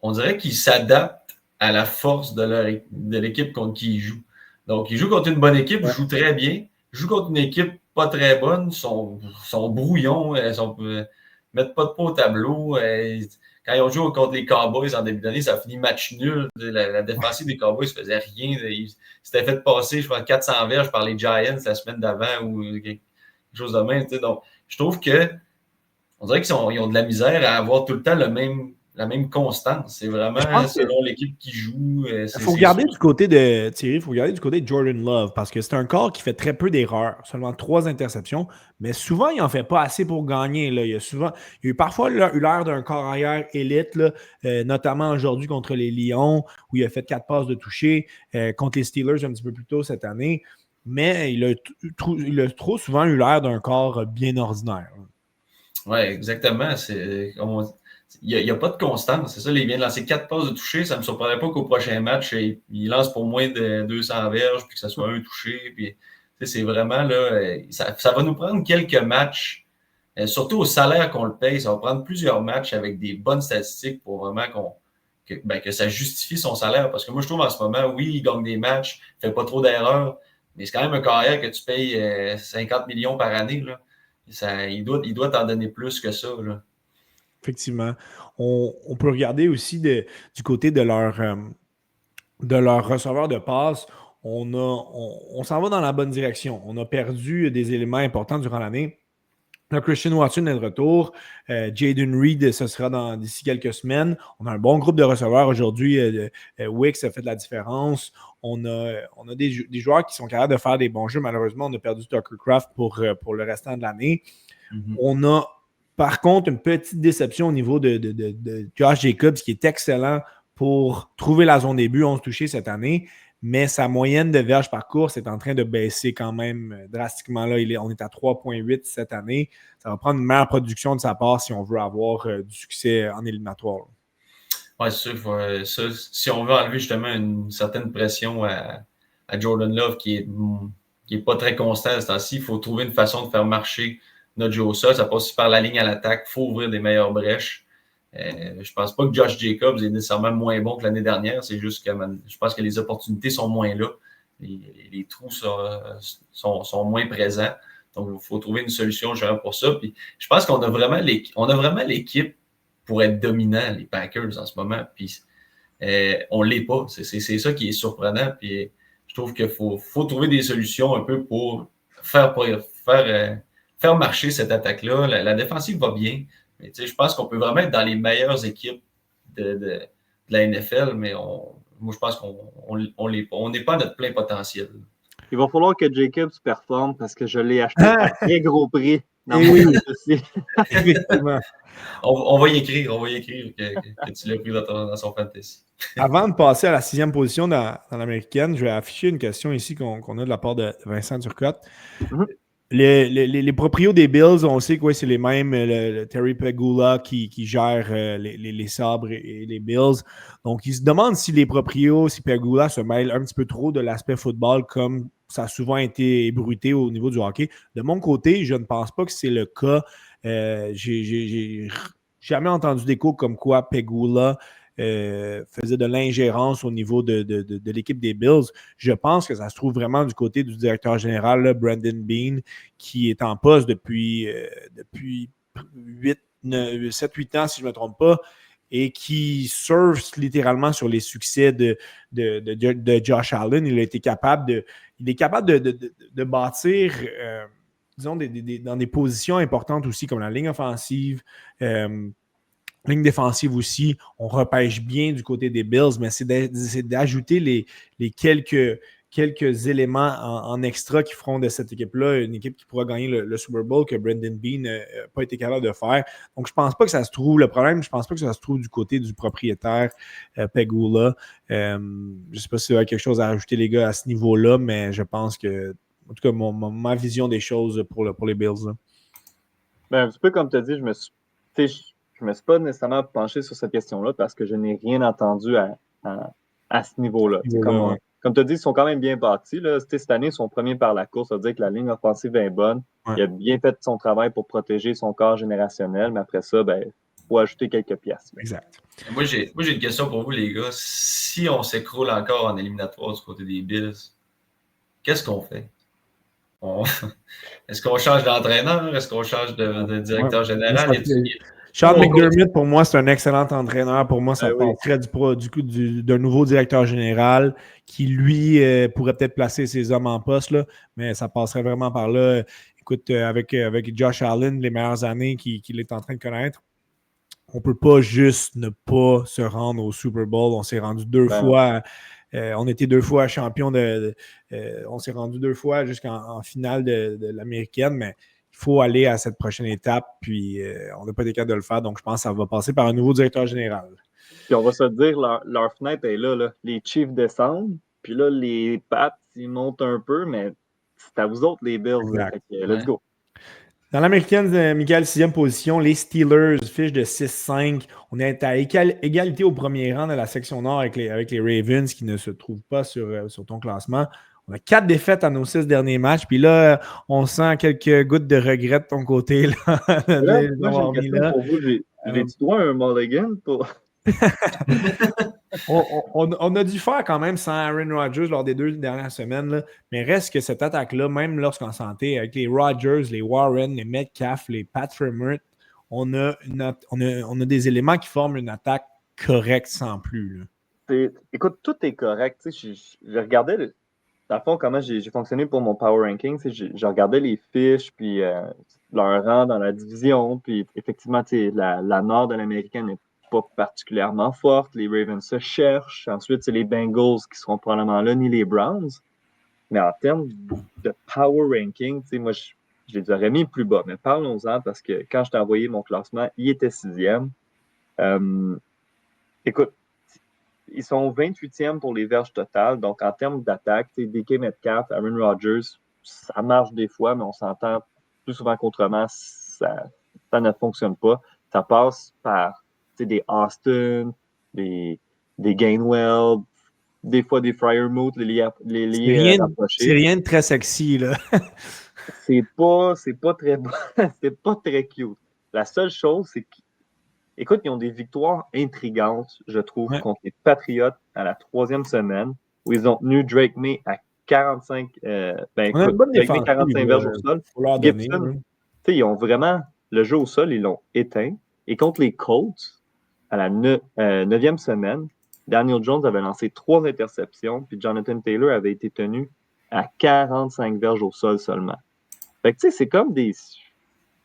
on dirait qu'ils s'adaptent à la force de l'équipe contre qui ils jouent. Donc, ils jouent contre une bonne équipe, ils jouent très bien. Ils jouent contre une équipe pas très bonne, sont brouillons, mettent pas de pot au tableau. Quand ils ont joué contre les Cowboys en début d'année, ça a fini match nul. La défensive des Cowboys ne faisait rien. Ils s'étaient fait passer, je pense, 400 verges par les Giants la semaine d'avant ou quelque chose de même. Donc, je trouve que on dirait qu'ils ont de la misère à avoir tout le temps la même constance. C'est vraiment selon l'équipe qui joue. Il faut regarder du côté de Thierry, il faut regarder du côté de Jordan Love parce que c'est un corps qui fait très peu d'erreurs, seulement 3 interceptions, mais souvent, il n'en fait pas assez pour gagner. Là. Il y a eu parfois eu l'air d'un corps arrière élite, là, notamment aujourd'hui contre les Lions, où il a fait 4 passes de toucher, contre les Steelers un petit peu plus tôt cette année, mais il a trop souvent eu l'air d'un corps bien ordinaire. Oui, exactement. Il n'y a pas de constance. C'est ça, il vient de lancer 4 passes de toucher. Ça ne me surprendrait pas qu'au prochain match, il lance pour moins de 200 verges, puis que ce soit un touché. Puis, c'est vraiment là, ça va nous prendre quelques matchs, surtout au salaire qu'on le paye. Ça va prendre plusieurs matchs avec des bonnes statistiques pour vraiment que ça justifie son salaire. Parce que moi, je trouve en ce moment, oui, il gagne des matchs, il ne fait pas trop d'erreurs, mais c'est quand même un carrière que tu payes 50 millions par année. Là. Il doit t'en donner plus que ça. Là. Effectivement. On peut regarder aussi du côté de leur receveur de passe. On s'en va dans la bonne direction. On a perdu des éléments importants durant l'année. Le Christian Watson est de retour. Jaden Reed, ce sera d'ici quelques semaines. On a un bon groupe de receveurs aujourd'hui. Wicks a fait de la différence. On a des joueurs qui sont capables de faire des bons jeux. Malheureusement, on a perdu Tucker Kraft pour le restant de l'année. Mm-hmm. On a, par contre, une petite déception au niveau de Josh Jacobs, qui est excellent pour trouver la zone des buts, 11 touchés cette année. mais sa moyenne de verges par course est en train de baisser quand même drastiquement. Là, on est à 3,8 cette année. Ça va prendre une meilleure production de sa part si on veut avoir du succès en éliminatoire. Oui, c'est sûr. Si on veut enlever justement une certaine pression à Jordan Love qui est pas très constant à ce temps-ci, il faut trouver une façon de faire marcher notre jeu au sol. Ça passe aussi par la ligne à l'attaque. Il faut ouvrir des meilleures brèches. Je pense pas que Josh Jacobs est nécessairement moins bon que l'année dernière. C'est juste que je pense que les opportunités sont moins là. Les trous sont moins présents. Donc, il faut trouver une solution genre pour ça. Puis, je pense qu'on a vraiment l'équipe pour être dominant, les Packers, en ce moment. Puis, on ne l'est pas. C'est ça qui est surprenant. Puis, je trouve qu'il faut trouver des solutions un peu pour faire marcher cette attaque-là. La défensive va bien. Mais je pense qu'on peut vraiment être dans les meilleures équipes de la NFL, mais moi, je pense qu'on l'est pas. On n'est pas à notre plein potentiel. Il va falloir que Jacobs performe parce que je l'ai acheté à très gros prix dans mon dossier. Effectivement. On va y écrire que tu l'as pris dans son fantasy. Avant de passer à la 6e position dans l'américaine, je vais afficher une question ici qu'on a de la part de Vincent Turcotte. Mm-hmm. Les proprios des Bills, on sait que c'est les mêmes, le Terry Pegula qui gère les sabres et les Bills. Donc, ils se demandent si les proprios, si Pegula se mêle un petit peu trop de l'aspect football comme ça a souvent été ébruité au niveau du hockey. De mon côté, je ne pense pas que c'est le cas. J'ai jamais entendu d'écho comme quoi Pegula faisait de l'ingérence au niveau de l'équipe des Bills. Je pense que ça se trouve vraiment du côté du directeur général, là, Brandon Beane, qui est en poste depuis 7-8 ans, si je ne me trompe pas, et qui surfe littéralement sur les succès de Josh Allen. Il est capable de bâtir, disons, dans des positions importantes aussi, comme la ligne offensive, ligne défensive aussi. On repêche bien du côté des Bills, mais c'est d'ajouter les quelques éléments en extra qui feront de cette équipe-là une équipe qui pourra gagner le Super Bowl que Brandon Beane n'a pas été capable de faire. Donc, je ne pense pas que ça se trouve, le problème, je ne pense pas que ça se trouve du côté du propriétaire Pegula. Je ne sais pas s'il y a quelque chose à ajouter, les gars, à ce niveau-là, mais je pense que, en tout cas, ma vision des choses pour les Bills. Là. Ben, un petit peu comme tu as dit, je me suis pas nécessairement penché sur cette question-là parce que je n'ai rien entendu à ce niveau-là. Comme tu as dit, ils sont quand même bien bâtis. Là. Cette année, ils sont premiers par la course. Ça veut dire que la ligne offensive est bonne. Ouais. Il a bien fait son travail pour protéger son corps générationnel, mais après ça, il faut ajouter quelques pièces. Exact. Moi, j'ai une question pour vous, les gars. Si on s'écroule encore en éliminatoire du côté des Bills, qu'est-ce qu'on fait? Est-ce qu'on change d'entraîneur? Est-ce qu'on change de directeur général? Sean McDermott, pour moi, c'est un excellent entraîneur. Pour moi, ça passerait d'un nouveau directeur général qui, lui, pourrait peut-être placer ses hommes en poste, là, mais ça passerait vraiment par là. Écoute, avec Josh Allen, les meilleures années qu'il est en train de connaître, on ne peut pas juste ne pas se rendre au Super Bowl. On s'est rendu 2 fois. On était 2 fois champion on s'est rendu 2 fois jusqu'en finale de l'américaine, mais il faut aller à cette prochaine étape, puis on n'a pas été capable de le faire, donc je pense que ça va passer par un nouveau directeur général. Puis on va se dire, leur fenêtre est là. Les Chiefs descendent, puis là, les Pats, ils montent un peu, mais c'est à vous autres, les Bills. Let's go. Dans l'américaine, Michael, 6e position, les Steelers, fiche de 6-5. On est à égalité au premier rang de la section nord avec les Ravens qui ne se trouvent pas sur ton classement. On a 4 défaites à nos 6 derniers matchs. Puis là, on sent quelques gouttes de regret de ton côté. Moi, j'ai une question pour vous. J'ai-tu droit à un mulligan pour... on a dû faire quand même sans Aaron Rodgers lors des 2 dernières semaines, là, mais reste que cette attaque-là, même lorsqu'on sentait avec les Rodgers, les Warren, les Metcalf, les Pat Freiermuth, on a des éléments qui forment une attaque correcte sans plus. Là. Écoute, tout est correct. Je regardais, dans le fond, comment j'ai fonctionné pour mon Power Ranking. Je regardais les fiches, puis leur rang dans la division, puis effectivement, la nord de l'américaine n'est pas particulièrement forte. Les Ravens se cherchent. Ensuite, c'est les Bengals qui seront probablement là, ni les Browns. Mais en termes de Power Ranking, moi, je les aurais mis plus bas. Mais parlons-en parce que quand je t'ai envoyé mon classement, il était 6e. Écoute, ils sont 28e pour les verges totales. Donc, en termes d'attaque, DK Metcalf, Aaron Rodgers, ça marche des fois, mais on s'entend plus souvent qu'autrement, ça ne fonctionne pas. Ça passe par des Austin, des Gainwell, des fois des Freiermuth, les c'est rapprochés. rien de très sexy, là. C'est pas très bon. C'est pas très cute. La seule chose, c'est écoute, ils ont des victoires intrigantes, je trouve, contre les Patriots à la 3e semaine, où ils ont tenu Drake May à 45. Drake May 45 verges au sol. Gibson, ils ont vraiment le jeu au sol, ils l'ont éteint. Et contre les Colts, à la 9e semaine, Daniel Jones avait lancé 3 interceptions, puis Jonathan Taylor avait été tenu à 45 verges au sol seulement. Fait que, c'est comme des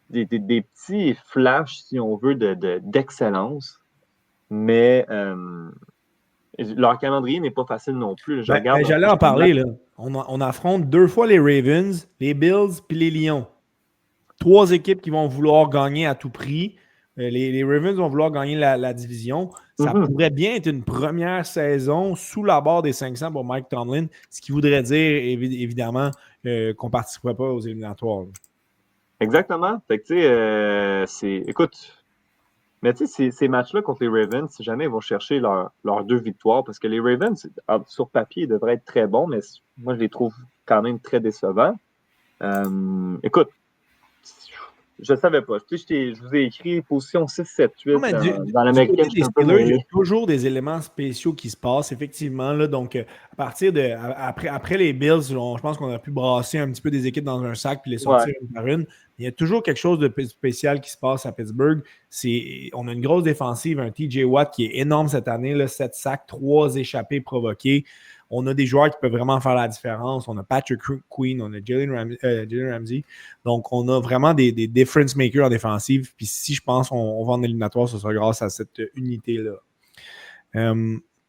petits flashs, si on veut, d'excellence, mais leur calendrier n'est pas facile non plus. J'allais en parler. Là. On affronte 2 fois les Ravens, les Bills puis les Lions. 3 équipes qui vont vouloir gagner à tout prix. Les Ravens vont vouloir gagner la division. Ça pourrait bien être une première saison sous la barre des 500 pour Mike Tomlin, ce qui voudrait dire, évidemment, qu'on ne participerait pas aux éliminatoires. Exactement. Fait que, écoute, mais ces matchs-là contre les Ravens, si jamais ils vont chercher leurs 2 victoires, parce que les Ravens, sur papier, ils devraient être très bons, mais moi, je les trouve quand même très décevants. Écoute, je ne savais pas. Je vous ai écrit position 6, 7, 8 dans l'américaine. Il y a toujours des éléments spéciaux qui se passent, effectivement. Là, donc, à partir de. Après les Bills, je pense qu'on a pu brasser un petit peu des équipes dans un sac puis les sortir une par une. Il y a toujours quelque chose de spécial qui se passe à Pittsburgh. On a une grosse défensive, un TJ Watt qui est énorme cette année, là, 7 sacs, 3 échappées provoquées. On a des joueurs qui peuvent vraiment faire la différence. On a Patrick Queen, on a Jalen Ramsey. Donc, on a vraiment des difference makers en défensive. Puis si je pense qu'on va en éliminatoire, ce sera grâce à cette unité-là.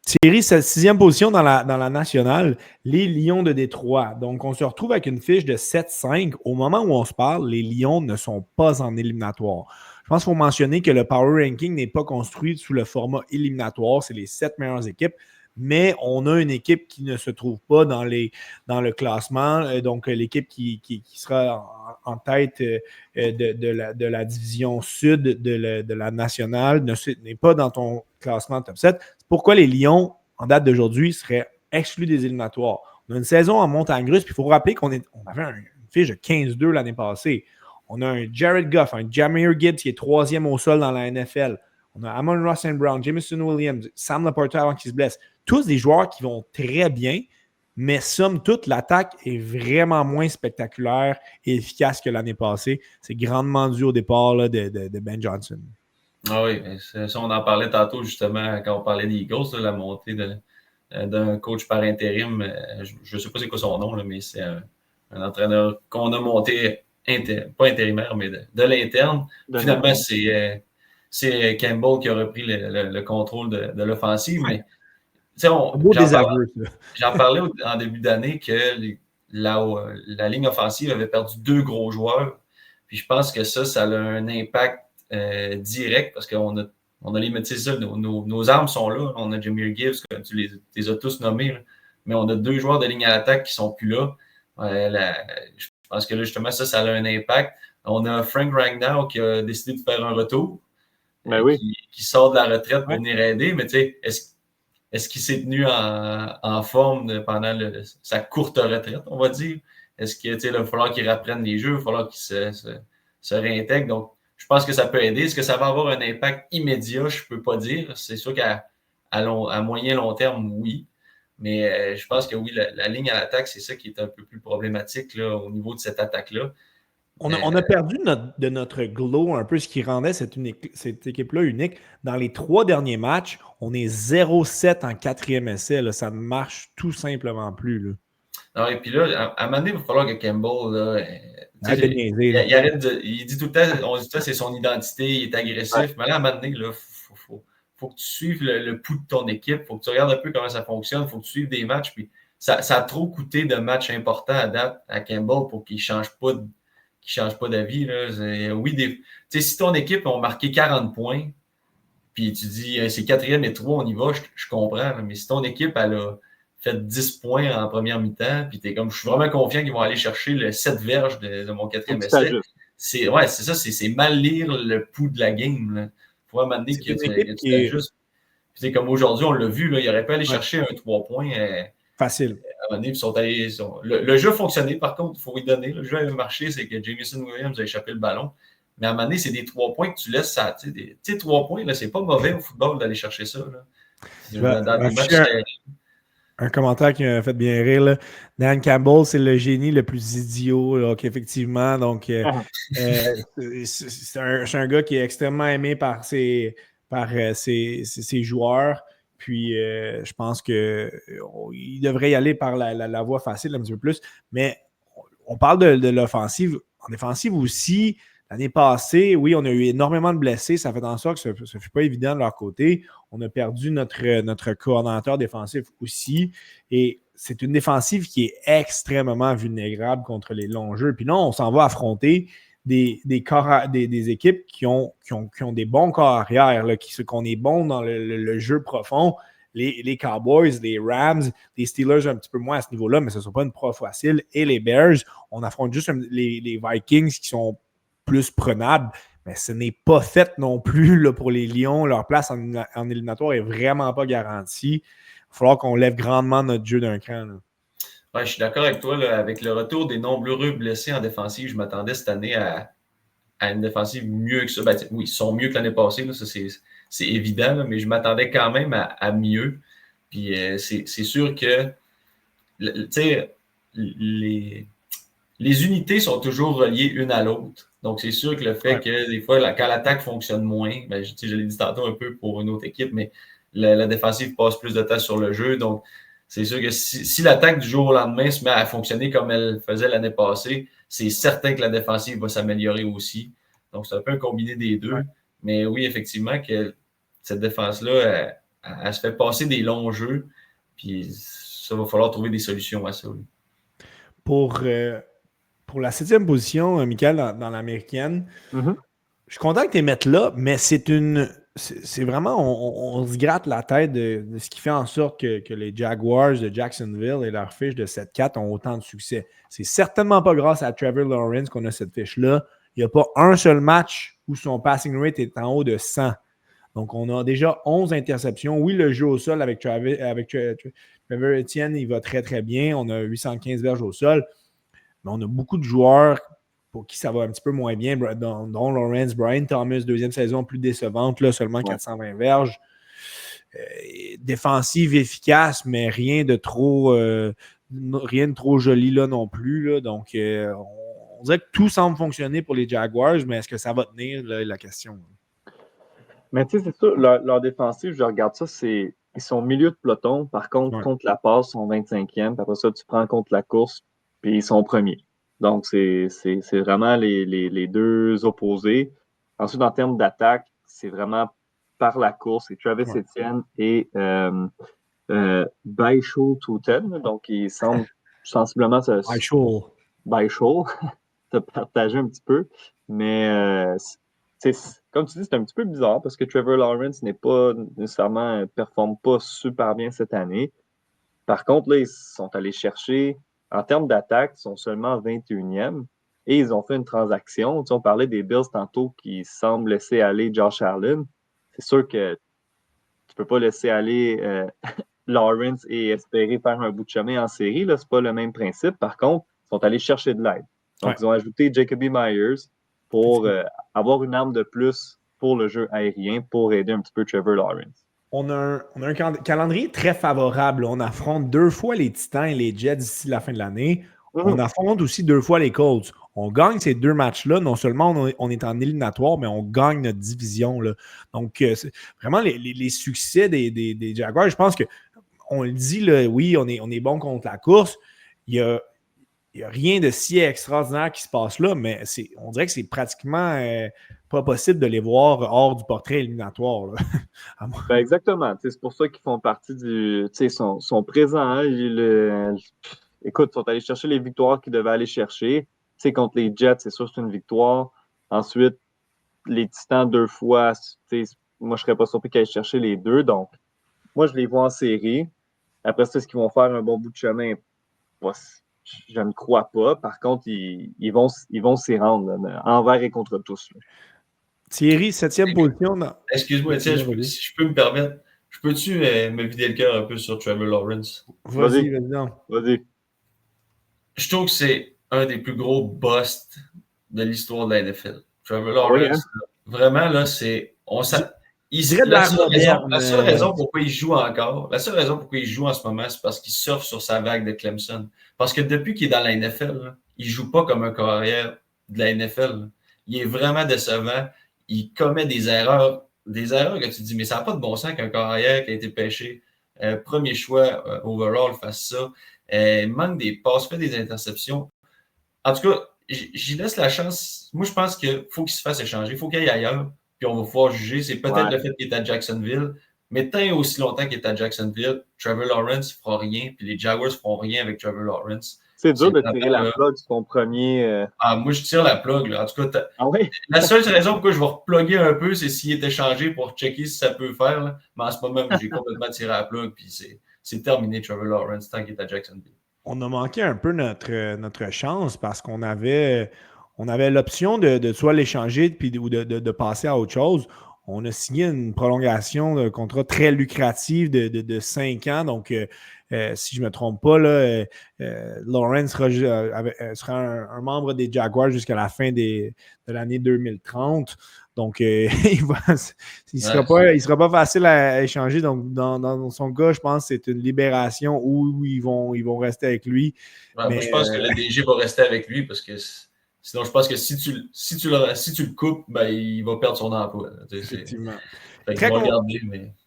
Thierry, c'est la 6e position dans la nationale, les Lions de Détroit. Donc, on se retrouve avec une fiche de 7-5. Au moment où on se parle, les Lions ne sont pas en éliminatoire. Je pense qu'il faut mentionner que le Power Ranking n'est pas construit sous le format éliminatoire. C'est les 7 meilleures équipes. Mais on a une équipe qui ne se trouve pas dans le classement. Donc, l'équipe qui sera en tête de la division sud de la nationale n'est pas dans ton classement top 7. C'est pourquoi les Lions, en date d'aujourd'hui, seraient exclus des éliminatoires. On a une saison en montagne russe, puis il faut rappeler qu'on avait une fiche de 15-2 l'année passée. On a un Jared Goff, un Jahmyr Gibbs qui est 3e au sol dans la NFL. On a Amon-Ra St. Brown, Jameson Williams, Sam Laporta avant qu'il se blesse. Tous des joueurs qui vont très bien, mais somme toute, l'attaque est vraiment moins spectaculaire et efficace que l'année passée. C'est grandement dû au départ là, de Ben Johnson. Ah oui, ça, on en parlait tantôt justement quand on parlait des Eagles, la montée d'un coach par intérim. Je ne sais pas c'est quoi son nom, là, mais c'est un entraîneur qu'on a monté, pas intérimaire, mais de l'interne. Finalement, c'est Campbell qui a repris le contrôle de l'offensive, mais j'en parlais en début d'année que la ligne offensive avait perdu 2 gros joueurs. Puis je pense que ça a un impact direct parce qu'on a les métiers, nos armes sont là. On a Jahmyr Gibbs, comme tu les as tous nommés, là. Mais on a 2 joueurs de ligne à l'attaque qui ne sont plus là. Je pense que là, justement, ça a un impact. On a Frank Ragnow qui a décidé de faire un retour, qui sort de la retraite pour venir aider. Mais tu sais, est-ce qu'il s'est tenu en forme pendant sa courte retraite, on va dire? Est-ce qu'il va falloir qu'il reprenne les jeux? Il va falloir qu'il se réintègre? Donc, je pense que ça peut aider. Est-ce que ça va avoir un impact immédiat? Je ne peux pas dire. C'est sûr qu'à moyen long terme, oui. Mais je pense que oui, la ligne à l'attaque, c'est ça qui est un peu plus problématique là, au niveau de cette attaque-là. On a perdu de notre glow un peu, ce qui rendait cette équipe-là unique. Dans les 3 derniers matchs, on est 0-7 en 4e essai. Là. Ça ne marche tout simplement plus. Là. Non, et puis là, à un moment donné, il va falloir que Campbell, là, il dit tout le temps, on dit tout le temps, c'est son identité, il est agressif. Mais là, à un moment donné, il faut que tu suives le pouls de ton équipe, il faut que tu regardes un peu comment ça fonctionne, il faut que tu suives des matchs. Puis ça a trop coûté de matchs importants à date à Campbell pour qu'il ne change pas d'avis. Là. Oui, si ton équipe a marqué 40 points, puis tu dis c'est 4e et 3, on y va, je comprends. Là. Mais si ton équipe, elle a fait 10 points en première mi-temps, puis tu es comme, je suis vraiment confiant qu'ils vont aller chercher le 7 verges de mon 4e essai. C'est ça, c'est mal lire le pouls de la game. Il faut à un moment donné que tu t'ajustes. C'est comme aujourd'hui, on l'a vu, là, il aurait pu aller chercher un 3 points. Facile. À un moment donné, le jeu a fonctionné, par contre, il faut y donner. Le jeu a marché, c'est que Jameson Williams a échappé le ballon. Mais à un moment donné, c'est des 3 points que tu laisses ça. Tu sais, 3 points, là, c'est pas mauvais au football d'aller chercher ça. Là. Dans des matchs un commentaire qui m'a fait bien rire. Là. Dan Campbell, c'est le génie le plus idiot, là, effectivement. Donc, c'est un gars qui est extrêmement aimé par ses joueurs. Puis, je pense qu'il devrait y aller par la voie facile un petit peu plus. Mais on parle de l'offensive. En défensive aussi, l'année passée, oui, on a eu énormément de blessés. Ça fait en sorte que ce ne fut pas évident de leur côté. On a perdu notre coordonnateur défensif aussi. Et c'est une défensive qui est extrêmement vulnérable contre les longs jeux. Puis là, on s'en va affronter des équipes qui ont des bons corps arrière, qu'on est bon dans le jeu profond. Les Cowboys, les Rams, les Steelers un petit peu moins à ce niveau-là, mais ce ne sont pas une proie facile. Et les Bears, on affronte juste les Vikings qui sont plus prenables. Mais ce n'est pas fait non plus là, pour les Lions. Leur place en éliminatoire n'est vraiment pas garantie. Il va falloir qu'on lève grandement notre jeu d'un cran. Là. Ouais, je suis d'accord avec toi. Là, avec le retour des nombreux blessés en défensive, je m'attendais cette année à une défensive mieux que ça. Ben, oui, ils sont mieux que l'année passée. Là, ça, c'est évident, là, mais je m'attendais quand même à mieux. Puis c'est sûr que les unités sont toujours reliées une à l'autre. Donc, c'est sûr que le fait que des fois, quand l'attaque fonctionne moins, ben, je l'ai dit tantôt un peu pour une autre équipe, mais la défensive passe plus de temps sur le jeu. Donc, c'est sûr que si l'attaque du jour au lendemain se met à fonctionner comme elle faisait l'année passée, c'est certain que la défensive va s'améliorer aussi. Donc, c'est un peu un combiné des deux. Ouais. Mais oui, effectivement, que cette défense-là, elle se fait passer des longs jeux. Puis, ça va falloir trouver des solutions à ça. Oui. Pour la 7e position, Michael, dans l'américaine, je suis content que tu les mettes là, mais c'est vraiment, on se gratte la tête de ce qui fait en sorte que les Jaguars de Jacksonville et leur fiche de 7-4 ont autant de succès. C'est certainement pas grâce à Trevor Lawrence qu'on a cette fiche-là. Il n'y a pas un seul match où son passing rate est en haut de 100. Donc, on a déjà 11 interceptions. Oui, le jeu au sol avec Trevor Etienne, il va très, très bien. On a 815 verges au sol. Mais on a beaucoup de joueurs pour qui ça va un petit peu moins bien, dont Lawrence, Brian Thomas, 2e saison plus décevante, là, seulement 420 verges. Défensive efficace, mais rien de trop joli là non plus. Là. Donc, on dirait que tout semble fonctionner pour les Jaguars, mais est-ce que ça va tenir, là, la question? Mais tu sais, c'est sûr, leur défensive, je regarde ça, ils sont au milieu de peloton. Par contre, contre la passe, ils sont 25e. Puis après ça, tu prends contre la course, puis ils sont premiers. Donc, c'est vraiment les deux opposés. Ensuite, en termes d'attaque, c'est vraiment par la course. C'est Travis Etienne et Baishul Tuten. Donc, ils semblent sensiblement se partager un petit peu. Mais comme tu dis, c'est un petit peu bizarre parce que Trevor Lawrence performe pas super bien cette année. Par contre, là, ils sont allés chercher, en termes d'attaque, ils sont seulement 21e et ils ont fait une transaction. Tu sais, on parlait des Bills tantôt qui semblent laisser aller Josh Allen. C'est sûr que tu peux pas laisser aller Lawrence et espérer faire un bout de chemin en série. Là, c'est pas le même principe. Par contre, ils sont allés chercher de l'aide. Donc, ils ont ajouté Jacoby Myers pour avoir une arme de plus pour le jeu aérien pour aider un petit peu Trevor Lawrence. On a un calendrier très favorable. On affronte 2 fois les Titans et les Jets d'ici la fin de l'année. On affronte aussi 2 fois les Colts. On gagne ces 2 matchs-là. Non seulement on est en éliminatoire, mais on gagne notre division. Là. Donc, vraiment, les succès des Jaguars, je pense qu'on le dit, là, oui, on est bon contre la course. Il n'y a rien de si extraordinaire qui se passe là, mais on dirait que c'est pratiquement pas possible de les voir hors du portrait éliminatoire. Là. Ben exactement. C'est pour ça qu'ils font partie du. Ils sont présents. Écoute, ils sont allés chercher les victoires qu'ils devaient aller chercher. Contre les Jets, c'est sûr que c'est une victoire. Ensuite, les Titans 2 fois. moi, je serais pas surpris qu'ils aillent chercher les deux. Donc, moi, je les vois en série. Après ça, est-ce qu'ils vont faire un bon bout de chemin? Pas- je ne crois pas. Par contre, ils vont s'y rendre là, envers et contre tous. Là. Thierry, 7e position. Excuse-moi, Étienne, si je peux me permettre, peux-tu me vider le cœur un peu sur Trevor Lawrence? Vas-y. Non. Vas-y. Je trouve que c'est un des plus gros busts de l'histoire de la NFL. Trevor Lawrence, vraiment, là, c'est. La seule raison pourquoi il joue encore, la seule raison pourquoi il joue en ce moment, c'est parce qu'il surfe sur sa vague de Clemson. Parce que depuis qu'il est dans la NFL, là, il ne joue pas comme un carrière de la NFL. Là. Il est vraiment décevant. Il commet des erreurs que tu te dis, mais ça n'a pas de bon sens qu'un carrière qui a été pêché, premier choix overall, fasse ça. Il manque des passes, fait des interceptions. En tout cas, j'y laisse la chance. Moi, je pense qu'il faut qu'il se fasse échanger. Il faut qu'il aille ailleurs. Puis on va pouvoir juger. C'est peut-être le fait qu'il est à Jacksonville. Mais tant et aussi longtemps qu'il est à Jacksonville, Trevor Lawrence ne fera rien. Puis les Jaguars ne feront rien avec Trevor Lawrence. C'est dur de tirer la plug sur ton premier. Moi, je tire la plug. Là. En tout cas, oui? La seule raison pourquoi je vais reploguer un peu, c'est s'il est échangé pour checker si ça peut faire. Là. Mais en ce moment, j'ai complètement tiré la plug. Puis c'est terminé, Trevor Lawrence, tant qu'il est à Jacksonville. On a manqué un peu notre chance parce qu'on avait l'option de soit l'échanger ou de passer à autre chose. On a signé une prolongation de contrat très lucrative de 5 ans. Donc, si je ne me trompe pas, là, Lawrence sera un membre des Jaguars jusqu'à la fin de l'année 2030. Donc, il ne sera pas facile à échanger. Donc, dans son cas, je pense que c'est une libération où ils vont rester avec lui. Ouais, moi, je pense que le DG va rester avec lui parce que sinon, je pense que si tu le coupes, ben, il va perdre son emploi. Effectivement.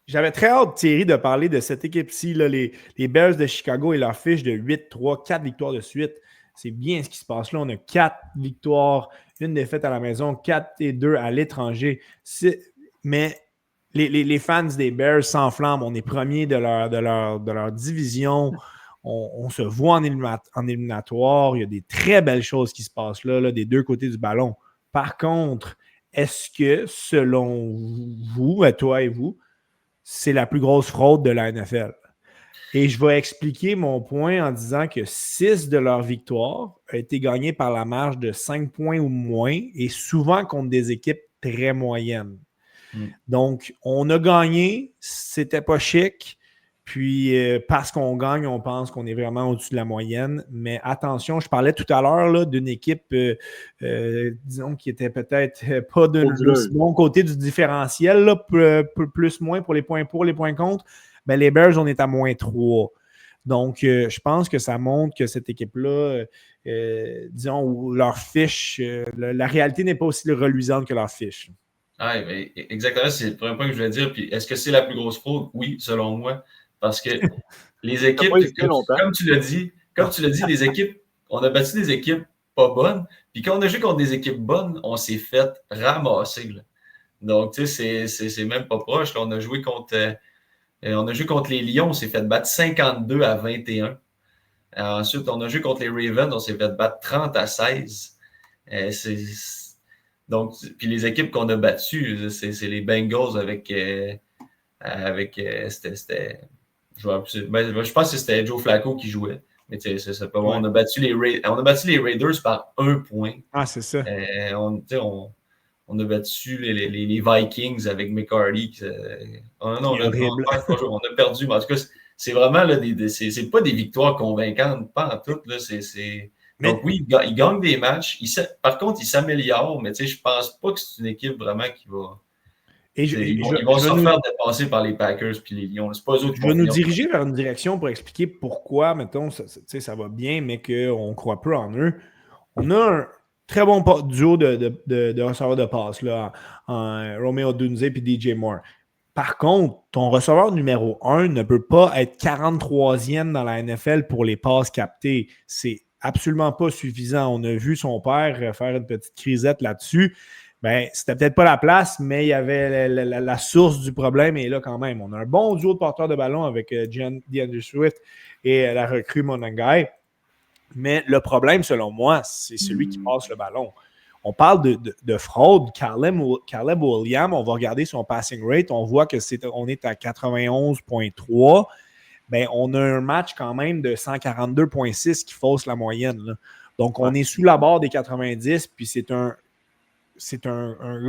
J'avais très hâte, Thierry, de parler de cette équipe-ci, là, les Bears de Chicago et leur fiche de 8-3, 4 victoires de suite. C'est bien ce qui se passe là. On a 4 victoires, 1 défaite à la maison, 4-2 à l'étranger. Mais les fans des Bears s'enflamment. On est premiers de leur division. On se voit en éliminatoire. Il y a des très belles choses qui se passent là, des deux côtés du ballon. Par contre, est-ce que, selon vous, toi et vous, c'est la plus grosse fraude de la NFL? Et je vais expliquer mon point en disant que 6 de leurs victoires ont été gagnées par la marge de 5 points ou moins et souvent contre des équipes très moyennes. Donc, on a gagné, c'était pas chic. Puis, parce qu'on gagne, on pense qu'on est vraiment au-dessus de la moyenne. Mais attention, je parlais tout à l'heure là, d'une équipe, disons, qui était peut-être pas de bon côté du différentiel, là, plus-moins pour les points contre. Ben, les Bears, on est à -3. Donc, je pense que ça montre que cette équipe-là, disons, où leur fiche, la réalité n'est pas aussi reluisante que leur fiche. Ah, ben, exactement, c'est le premier point que je voulais dire. Puis, est-ce que c'est la plus grosse fraude? Oui, selon moi. Parce que les équipes, comme tu l'as dit, les équipes, on a battu des équipes pas bonnes. Puis quand on a joué contre des équipes bonnes, on s'est fait ramasser. Là. Donc, tu sais, c'est même pas proche. Là. On a joué contre les Lions, on s'est fait battre 52-21. Ensuite, on a joué contre les Ravens, on s'est fait battre 30-16. Donc, puis les équipes qu'on a battues, c'est les Bengals avec c'était je pense que c'était Joe Flacco qui jouait. Mais c'est pas bon. On a battu les Raiders par 1 point. Ah, c'est ça. On a battu les Vikings avec McCarty. On a perdu. Mais en tout cas, c'est vraiment là, c'est pas des victoires convaincantes, pas en tout. Là, Donc oui, ils gagnent des matchs. Par contre, ils s'améliorent, mais je pense pas que c'est une équipe vraiment qui va. Ils vont se faire dépasser par les Packers et les Lions. C'est pas eux autres je vais nous diriger vers une direction pour expliquer pourquoi, mettons, ça va bien, mais qu'on croit peu en eux. On a un très bon duo de receveurs de passe, là, en Romeo Dunze et DJ Moore. Par contre, ton receveur numéro 1 ne peut pas être 43e dans la NFL pour les passes captées. C'est absolument pas suffisant. On a vu son père faire une petite crisette là-dessus. Ben, c'était peut-être pas la place, mais il y avait la source du problème est là quand même. On a un bon duo de porteurs de ballon avec DeAndre Swift et la recrue Monangai. Mais le problème, selon moi, c'est celui qui passe le ballon. on parle de fraude. Caleb Williams, on va regarder son passing rate, on voit qu'on est à 91,3. Ben, on a un match quand même de 142,6 qui fausse la moyenne. Là. Donc, on est sous la barre des 90, puis c'est un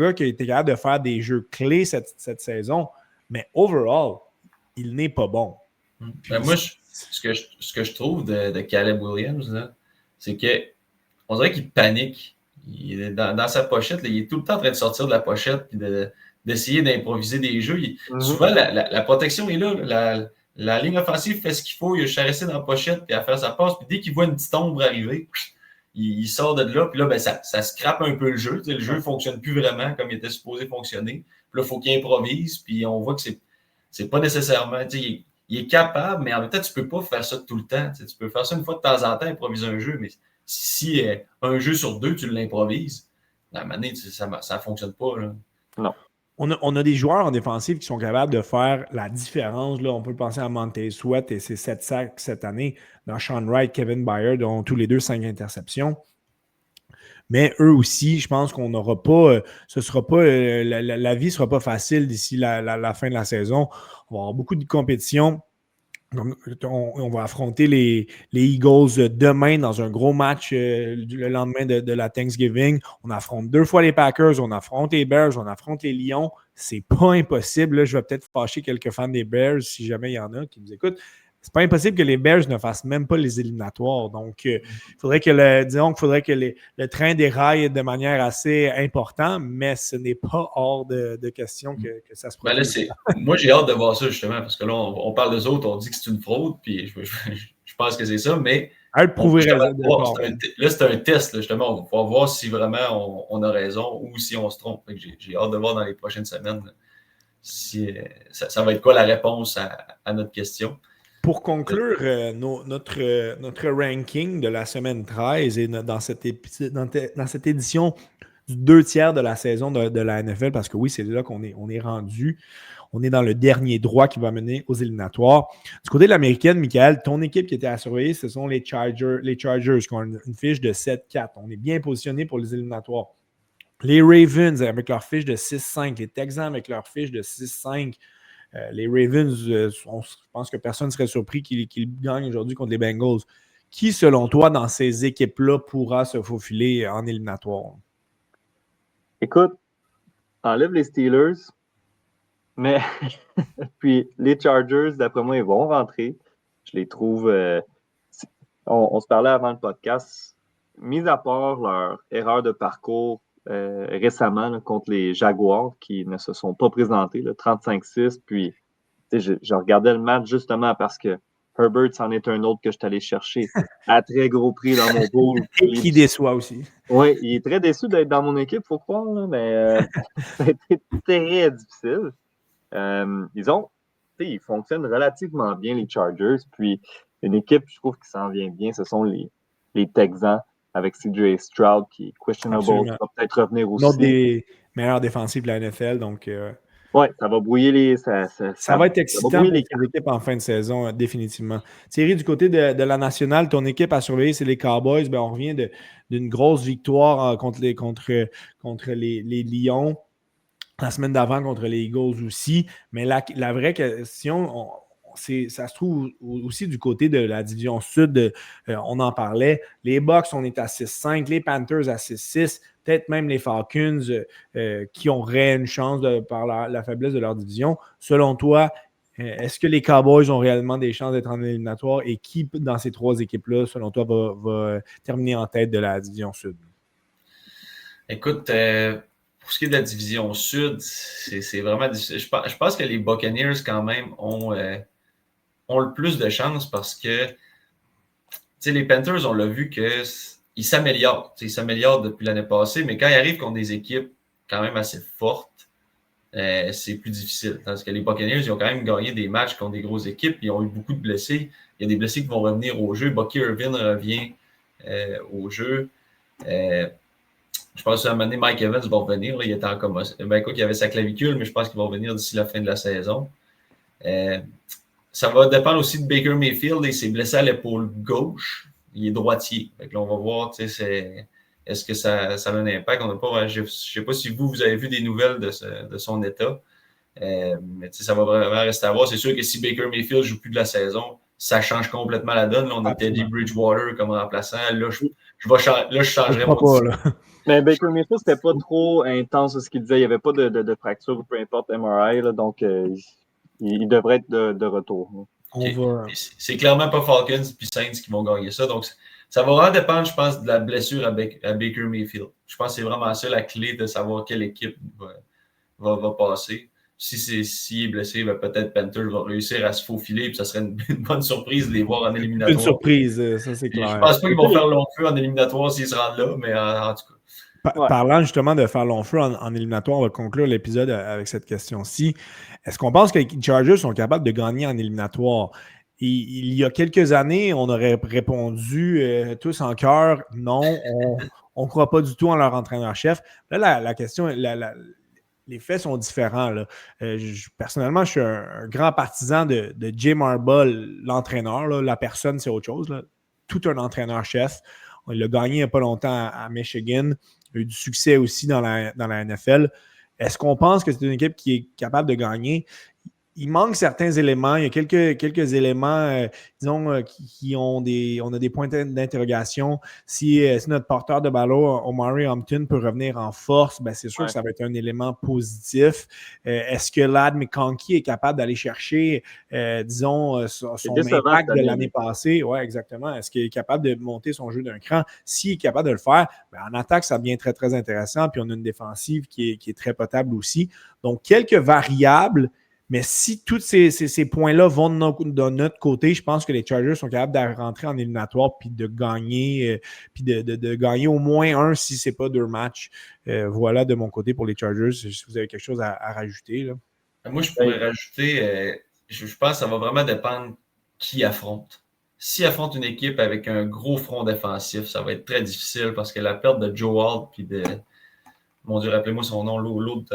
gars qui a été capable de faire des jeux clés cette saison, mais overall, il n'est pas bon. Ben moi, ce que je trouve de Caleb Williams, là, c'est qu'on dirait qu'il panique. Il est dans sa pochette, là, il est tout le temps en train de sortir de la pochette et d'essayer d'improviser des jeux. Souvent, la protection est là. La ligne offensive fait ce qu'il faut. Il a charessé dans la pochette et à faire sa passe. Puis dès qu'il voit une petite ombre arriver, il sort de là. Puis là, ben, ça scrape un peu le jeu. Le jeu ne fonctionne plus vraiment comme il était supposé fonctionner. Puis là, il faut qu'il improvise. Puis on voit que c'est pas nécessairement. Il est capable, mais en même temps, tu ne peux pas faire ça tout le temps. Tu peux faire ça une fois de temps en temps, improviser un jeu. Mais si un jeu sur 2, tu l'improvises, à un moment donné, ça ne fonctionne pas. Là. Non. On a des joueurs en défensive qui sont capables de faire la différence. Là. On peut penser à Montez Sweat et ses 7 sacs cette année. Dans Sean Wright, Kevin Byard ont tous les deux 5 interceptions. Mais eux aussi, je pense qu'on n'aura pas, la vie ne sera pas facile d'ici la fin de la saison. On va avoir beaucoup de compétition. On va affronter les Eagles demain dans un gros match le lendemain de la Thanksgiving. On affronte 2 fois les Packers, on affronte les Bears, on affronte les Lions. C'est pas impossible. Là, je vais peut-être fâcher quelques fans des Bears si jamais il y en a qui nous écoutent. C'est pas impossible que les Bears ne fassent même pas les éliminatoires. Donc, il faudrait que le train déraille de manière assez importante, mais ce n'est pas hors de question que ça se produise. Ben là, moi, j'ai hâte de voir ça, justement, parce que là, on parle des autres, on dit que c'est une fraude, puis je pense que c'est ça, mais là, c'est un test, là, justement. On va voir si vraiment on a raison ou si on se trompe. J'ai hâte de voir dans les prochaines semaines si ça va être quoi la réponse à notre question. Pour conclure notre ranking de la semaine 13 et dans cette édition du 2/3 de la saison de la NFL, parce que oui, c'est là qu'on est rendu. On est dans le dernier droit qui va mener aux éliminatoires. Du côté de l'américaine, Michael, ton équipe qui était à surveiller, ce sont les Chargers qui ont une fiche de 7-4. On est bien positionné pour les éliminatoires. Les Ravens avec leur fiche de 6-5. Les Texans avec leur fiche de 6-5. Les Ravens, je pense que personne ne serait surpris qu'ils gagnent aujourd'hui contre les Bengals. Qui, selon toi, dans ces équipes-là, pourra se faufiler en éliminatoire? Écoute, enlève les Steelers, mais puis les Chargers, d'après moi, ils vont rentrer. Je les trouve... on se parlait avant le podcast. Mis à part leur erreur de parcours récemment là, contre les Jaguars qui ne se sont pas présentés, là, 35-6, puis je regardais le match justement parce que Herbert, c'en est un autre que je suis allé chercher à très gros prix dans mon pool. Et qui déçoit aussi. Oui, il est très déçu d'être dans mon équipe, il faut croire, là, mais ça a été très difficile. Ils fonctionnent relativement bien, les Chargers, puis une équipe, je trouve, qui s'en vient bien, ce sont les Texans avec CJ Stroud qui est questionable, qui va peut-être revenir aussi. Une autre des meilleures défensives de la NFL, donc... Oui, ça va brouiller ça va être excitant pour les équipes en fin de saison, définitivement. Thierry, du côté de la nationale, ton équipe à surveiller, c'est les Cowboys. Ben, on revient d'une grosse victoire contre les Lions. La semaine d'avant contre les Eagles aussi. Mais la vraie question, ça se trouve aussi du côté de la division sud. On en parlait. Les Bucks, on est à 6-5. Les Panthers à 6-6. Peut-être même les Falcons qui auraient une chance par la faiblesse de leur division. Selon toi, est-ce que les Cowboys ont réellement des chances d'être en éliminatoire et qui, dans ces 3 équipes-là, selon toi, va terminer en tête de la division sud? Écoute, pour ce qui est de la division sud, c'est vraiment difficile. Je pense que les Buccaneers, quand même, ont le plus de chances parce que les Panthers, on l'a vu qu'ils s'améliorent. Ils s'améliorent depuis l'année passée, mais quand ils arrivent contre des équipes quand même assez fortes, c'est plus difficile. Parce que les Buccaneers, ils ont quand même gagné des matchs contre des grosses équipes. Ils ont eu beaucoup de blessés. Il y a des blessés qui vont revenir au jeu. Bucky Irvin revient au jeu. Je pense qu'à un moment donné, Mike Evans va revenir. Là, il était en commotion. Écoute, il avait sa clavicule, mais je pense qu'il va revenir d'ici la fin de la saison. Ça va dépendre aussi de Baker Mayfield. Il s'est blessé à l'épaule gauche. Il est droitier. Là, on va voir, est-ce que ça a un impact? Je ne sais pas si vous avez vu des nouvelles de son état. Mais ça va vraiment rester à voir. C'est sûr que si Baker Mayfield ne joue plus de la saison, ça change complètement la donne. Là, on a Teddy Bridgewater comme remplaçant. Là, je changerais mon pas, là. Mais Baker Mayfield, c'était pas trop intense ce qu'il disait. Il n'y avait pas de fracture ou peu importe MRI. Là, donc, il devrait être de retour. Okay. C'est clairement pas Falcons et Saints qui vont gagner ça. Donc, ça va vraiment dépendre, je pense, de la blessure à Baker Mayfield. Je pense que c'est vraiment ça la clé de savoir quelle équipe va passer. S'il est blessé, ben peut-être Panthers va réussir à se faufiler, puis ça serait une bonne surprise de les voir en éliminatoire. Une surprise, ça c'est clair. Je pense pas qu'ils vont faire long feu en éliminatoire s'ils se rendent là, mais en tout cas. Parlant justement de faire long feu en éliminatoire, on va conclure l'épisode avec cette question-ci. Est-ce qu'on pense que les Chargers sont capables de gagner en éliminatoire? Il y a quelques années, on aurait répondu tous en chœur, non, on ne croit pas du tout en leur entraîneur-chef. Là, la question, les faits sont différents. Là. Personnellement, je suis un grand partisan de Jim Harbaugh, l'entraîneur. Là. La personne, c'est autre chose. Là. Tout un entraîneur-chef. Il l'a gagné il n'y a pas longtemps à Michigan. Il a eu du succès aussi dans la NFL. Est-ce qu'on pense que c'est une équipe qui est capable de gagner? Il manque certains éléments. Il y a quelques éléments, disons, on a des points d'interrogation. Si notre porteur de ballon, Omari Hampton, peut revenir en force, ben c'est sûr que ça va être un élément positif. Est-ce que Ladd McConkey est capable d'aller chercher, disons, son impact de l'année passée? Oui, exactement. Est-ce qu'il est capable de monter son jeu d'un cran? S'il est capable de le faire, ben en attaque, ça devient très, très intéressant. Puis on a une défensive qui est très potable aussi. Donc, quelques variables. Mais si tous ces points-là vont de notre côté, je pense que les Chargers sont capables de rentrer en éliminatoire puis de gagner, puis de gagner au moins un si ce n'est pas 2 matchs. Voilà de mon côté pour les Chargers. Si vous avez quelque chose à rajouter. Là. Moi, je pourrais rajouter, je pense que ça va vraiment dépendre qui affronte. S'ils affrontent une équipe avec un gros front défensif, ça va être très difficile parce que la perte de Joe Alt puis de... Mon Dieu, rappelez-moi son nom, l'autre,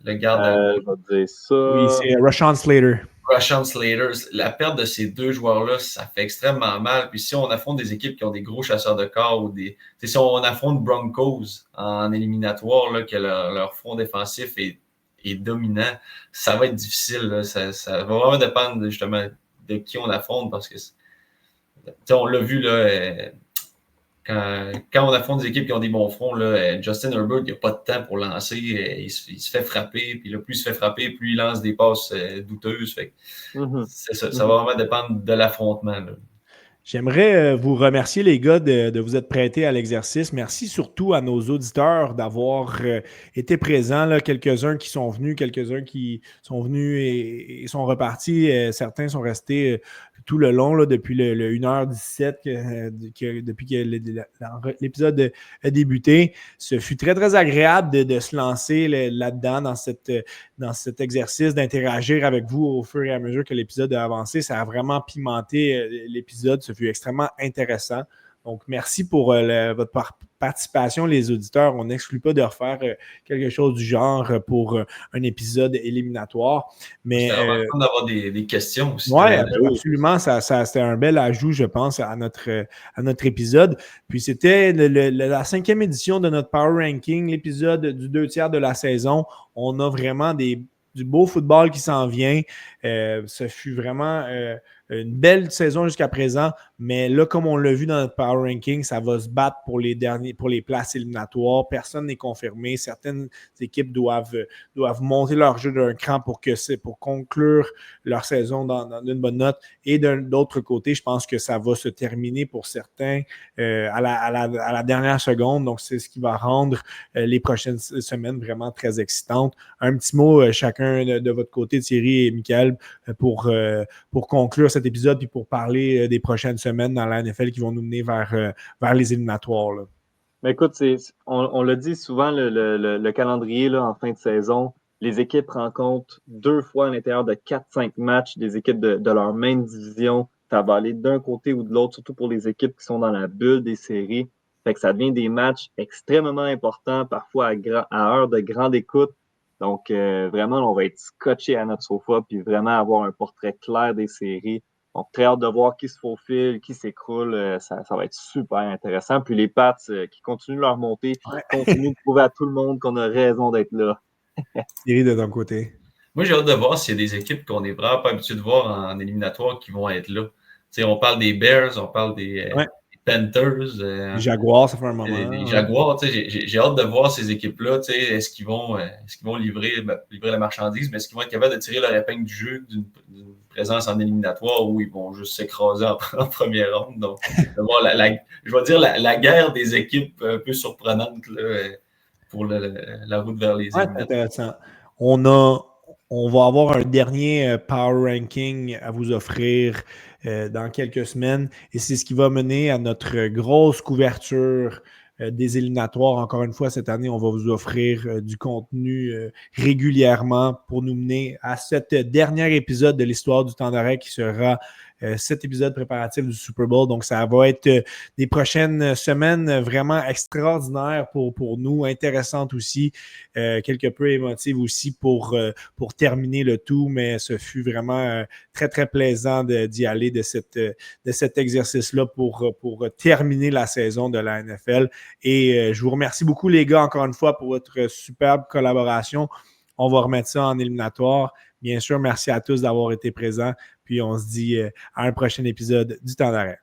le garde. Je vais dire ça. Oui, c'est Rashawn Slater. Rashawn Slater. La perte de ces deux joueurs-là, ça fait extrêmement mal. Puis si on affronte des équipes qui ont des gros chasseurs de corps ou si on affronte Broncos en éliminatoire, là, que leur front défensif est dominant, ça va être difficile. Là. Ça va vraiment dépendre justement de qui on affronte parce que on l'a vu là. Quand on affronte des équipes qui ont des bons fronts, là, Justin Herbert, il n'a pas de temps pour lancer. Il se fait frapper. Puis là, plus il se fait frapper, plus il lance des passes douteuses. Fait ça va vraiment dépendre de l'affrontement. Là. J'aimerais vous remercier, les gars, de vous être prêtés à l'exercice. Merci surtout à nos auditeurs d'avoir été présents. Là, quelques-uns qui sont venus, quelques-uns qui sont venus et sont repartis. Certains sont restés tout le long, là, depuis le 1h17, depuis que l'épisode a débuté. Ce fut très, très agréable de se lancer là-dedans, dans cet exercice, d'interagir avec vous au fur et à mesure que l'épisode a avancé. Ça a vraiment pimenté l'épisode. Ce fut extrêmement intéressant. Donc, merci pour votre participation, les auditeurs. On n'exclut pas de refaire quelque chose du genre pour un épisode éliminatoire. Mais c'est vraiment fun d'avoir des questions aussi. Oui, absolument. C'était un bel ajout, je pense, à notre épisode. Puis, c'était la 5e édition de notre Power Ranking, l'épisode du 2/3 de la saison. On a vraiment du beau football qui s'en vient. Ce fut vraiment une belle saison jusqu'à présent, mais là, comme on l'a vu dans notre Power Ranking, ça va se battre pour les places éliminatoires. Personne n'est confirmé. Certaines équipes doivent monter leur jeu d'un cran pour conclure leur saison dans une bonne note. Et d'un autre côté, je pense que ça va se terminer pour certains à la dernière seconde. Donc, c'est ce qui va rendre les prochaines semaines vraiment très excitantes. Un petit mot chacun de votre côté, Thierry et Michael, pour conclure cet épisode puis pour parler des prochaines semaines dans la NFL qui vont nous mener vers les éliminatoires. Là. Mais écoute, on l'a dit souvent, le calendrier là, en fin de saison, les équipes rencontrent 2 fois à l'intérieur de 4-5 matchs des équipes de leur même division. Ça va aller d'un côté ou de l'autre, surtout pour les équipes qui sont dans la bulle des séries. Fait que ça devient des matchs extrêmement importants, parfois à heure de grande écoute. Donc, vraiment, on va être scotché à notre sofa puis vraiment avoir un portrait clair des séries. Donc, très hâte de voir qui se faufile, qui s'écroule. Ça va être super intéressant. Puis les Pats qui continuent leur montée, continuent de prouver à tout le monde qu'on a raison d'être là. Thierry, de ton côté. Moi, j'ai hâte de voir s'il y a des équipes qu'on n'est vraiment pas habitué de voir en éliminatoire qui vont être là. T'sais, on parle des Bears, on parle des Panthers. Les Jaguars, ça fait un moment. Les Jaguars, j'ai hâte de voir ces équipes-là. Est-ce qu'ils vont livrer la marchandise, mais est-ce qu'ils vont être capables de tirer leur épingle du jeu d'une présence en éliminatoire où ils vont juste s'écraser en première ronde? Donc, de voir je vais dire la guerre des équipes un peu surprenante là, pour la route vers les éliminatoires. Intéressant. On va avoir un dernier Power Ranking à vous offrir dans quelques semaines et c'est ce qui va mener à notre grosse couverture des éliminatoires. Encore une fois, cette année, on va vous offrir du contenu régulièrement pour nous mener à cet dernier épisode de l'histoire du temps d'arrêt qui sera cet épisode préparatif du Super Bowl. Donc, ça va être des prochaines semaines vraiment extraordinaires pour nous, intéressantes aussi, quelque peu émotives aussi pour terminer le tout, mais ce fut vraiment très, très plaisant d'y aller de cet exercice-là pour terminer la saison de la NFL. Et je vous remercie beaucoup, les gars, encore une fois, pour votre superbe collaboration. On va remettre ça en éliminatoire. Bien sûr, merci à tous d'avoir été présents. Puis on se dit à un prochain épisode du Temps d'arrêt.